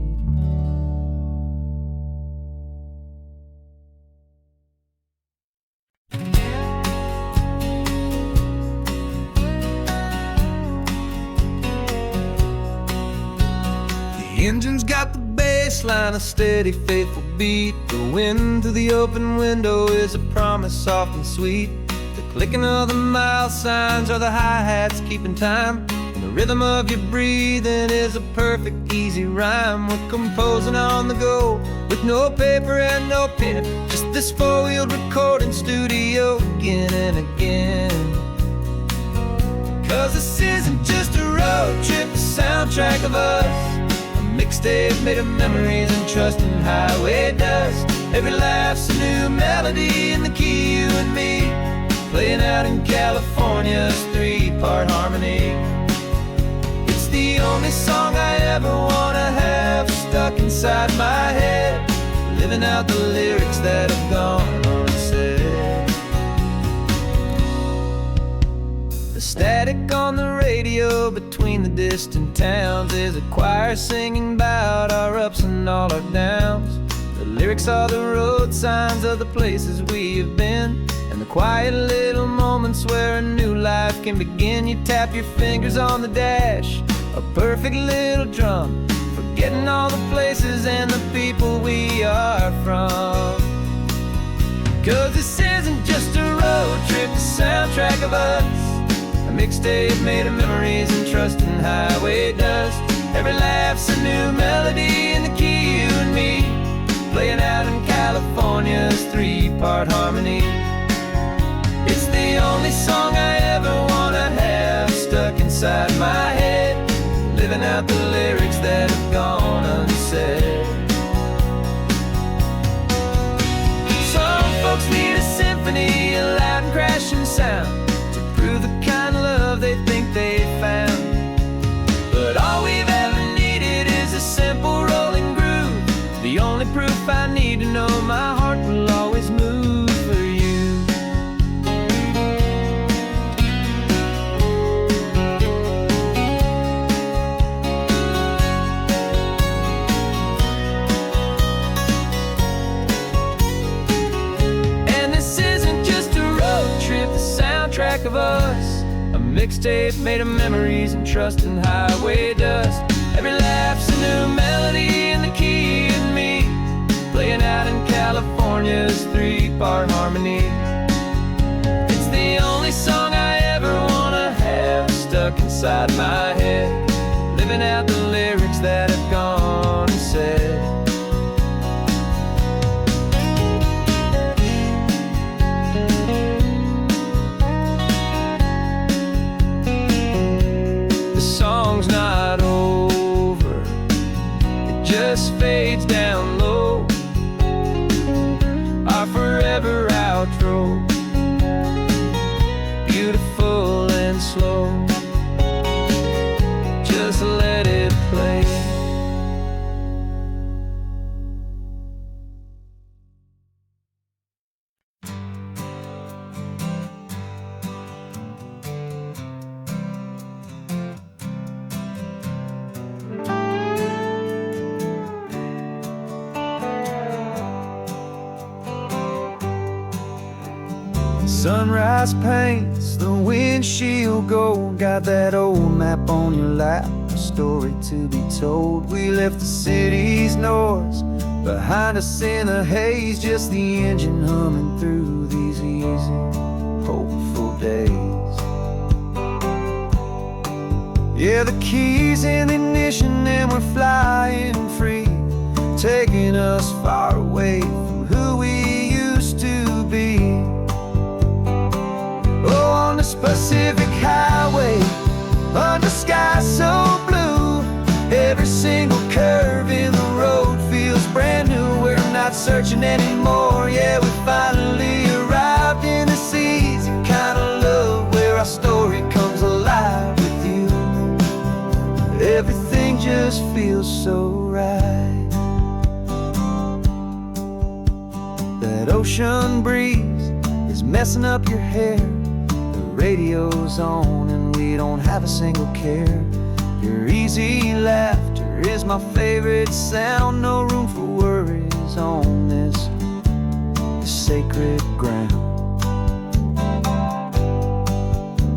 The engine's got the bass line, a steady, faithful beat. The wind through the open window is a promise soft and sweet. The clicking of the mile signs are the hi-hats keeping time, and the rhythm of your breathing is a perfect, easy rhyme. We're composing on the go, with no paper and no pen, just this four-wheeled recording studio again and again. 'Cause this isn't just a road trip, the soundtrack of us, a mixtape made of memories and trust in highway dust. Every laugh's a new melody in the key, you and me, playing out in California's three-part harmony. It's the only song I ever wanna have stuck inside my head, living out the lyrics that have gone unsaid. The static on the radio between the distant towns is a choir singing about our ups and all our downs. The lyrics are the road signs of the places we have been, and the quiet little moments where a new life can begin. You tap your fingers on the dash, a perfect little drum, forgetting all the places and the people we are from. 'Cause this isn't just a road trip, the soundtrack of us, a mixtape made of memories and trust in highway dust. Every laugh's a new melody in the key, you and me, playing out in California's three-part harmony. It's the only song I ever wanna have stuck inside my head, living out the lyrics that have gone unsaid. Some folks need a symphony, a loud and crashing sound, to prove the kind of love they think they found. But all we've ever needed is a simple rolling groove, the only proof I need to know my heart will always move for you. And this isn't just a road trip, the soundtrack of us, a mixtape made of memories and trust in highway dust. Every laugh's a new melody in the key, you and me, playing out in California's three-part harmony. It's the only song I ever wanna have stuck inside my head, living out the lyrics that have gone unsaid. The song's not over, it just fades down low, our forever outro, beautiful and slow. Just let it play. Sunrise paints the windshield gold, got that old map on your lap, a story to be told. We left the city's noise behind us in the haze, just the engine humming through these easy, hopeful days. Yeah, the keys in the ignition and we're flying free, taking us far away from who we used to be. Oh, on this Pacific highway, under skies so blue, every single curve in the road feels brand new. We're not searching anymore, yeah, we finally arrived in this easy kind of love where our story comes alive with you. Everything just feels so right. That ocean breeze is messing up your hair. The radio's on and we don't have a single care. Your easy laughter is my favorite sound. No room for worries on this sacred ground.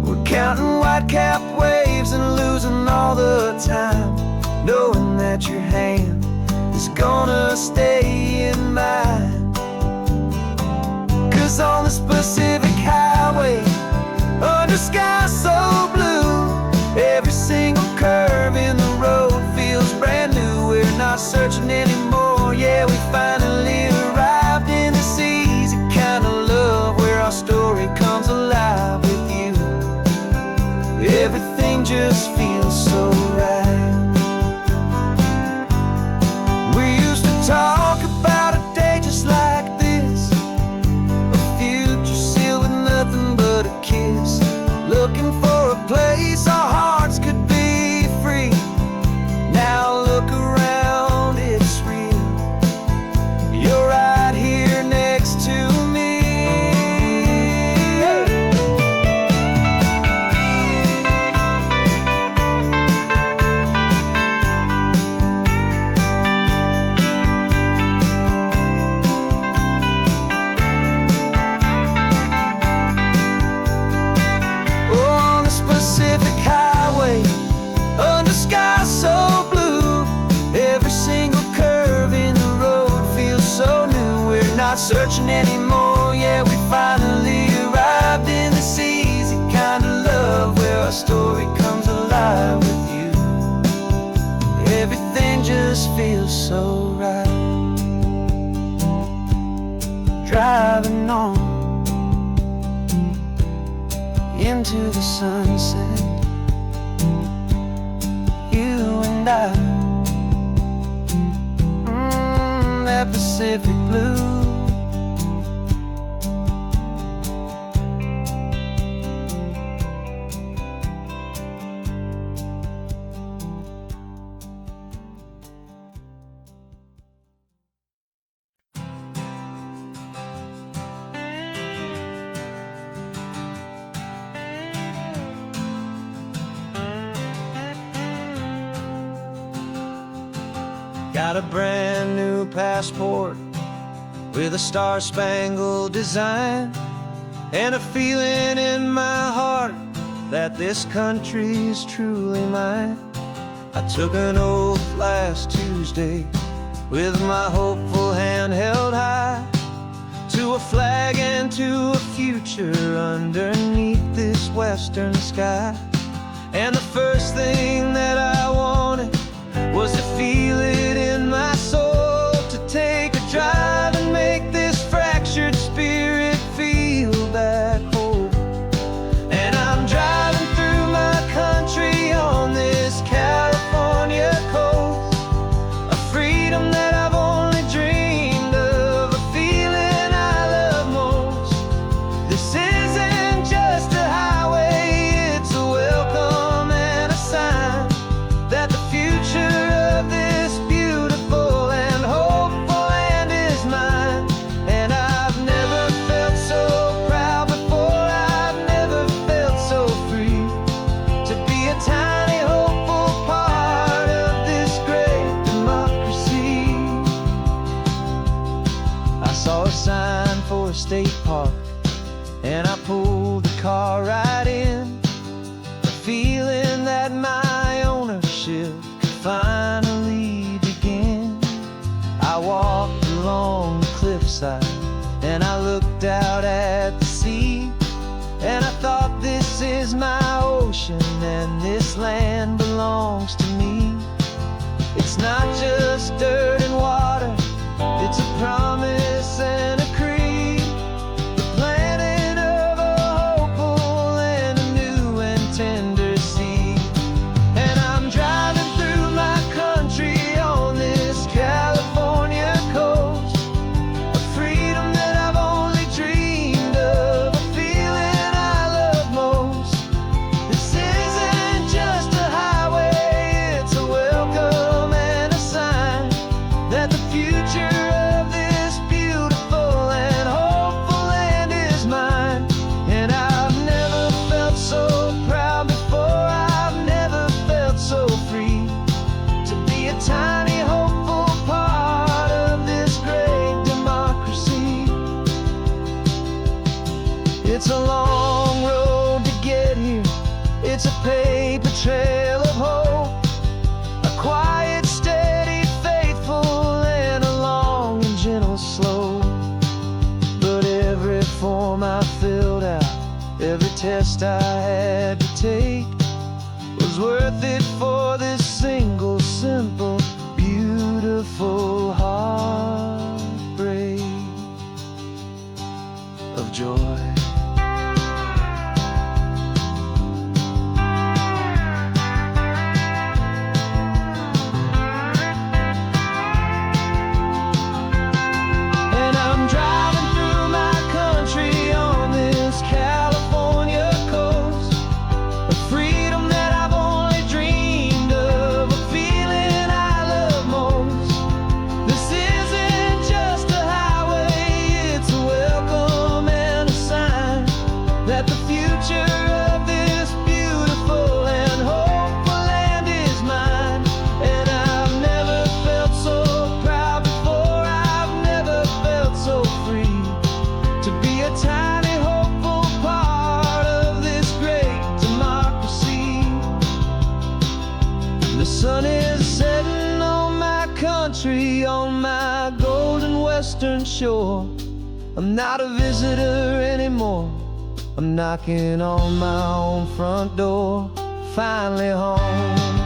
We're counting white-capped waves and losing all the time, knowing that your hand is gonna stay in mine. 'Cause on this Pacific highway, under skies so blue, every single curve in the road feels brand new. We're not searching anymore, yeah, we finally arrived in this easy kind of love where our story comes alive with you. Everything just feels so right. We used to talk about a day just like this, a future sealed with nothing but a kiss, looking for a place our hearts could be free. Now look around, it's real. You're right here next to me. Oh, on this Pacific highway, under skies so blue, every single curve in the road feels so new. We're not searching anymore, yeah, we finally arrived in this easy kind of love where our story comes alive with you. Everything just feels so right. Driving on into the sunset, you and I, that Pacific blue. Got a brand new passport with a star-spangled design, and a feeling in my heart that this country's truly mine. I took an oath last Tuesday with my hopeful hand held high, to a flag and to a future underneath this western sky. And the first thing that I wanted was to feel it in my soul, to take a drive and make this fractured spirit feel back home. And I'm driving through my country on this California coast, a freedom that I've only dreamed of, a feeling I love most. This isn't just a highway, it's a welcome and a sign that the future of this beautiful and hopeful land is mine. And I've never felt so proud before, I've never felt so free, to be a tiny hopeful part of this great democracy. I saw a sign for a state park, and I pulled the car right in, the feeling that my ownership could finally begin. I walked along the cliffside and I looked out at the sea, and I thought, this is my ocean and this land belongs to me. It's not just dirt and water, test I had to take was worth it for this single, simple, beautiful heartbreak of joy. And I'm driving through my country on this California coast, a freedom that I've only dreamed of, a feeling I love most. This isn't just a highway, it's a welcome and a sign that the future of this beautiful and hopeful land is mine. And I've never felt so proud before, I've never felt so free to be a tiny hopeful part of this great democracy. The sun is setting on my country, on my golden western shore. I'm not a visitor anymore, I'm knocking on my own front door, finally home.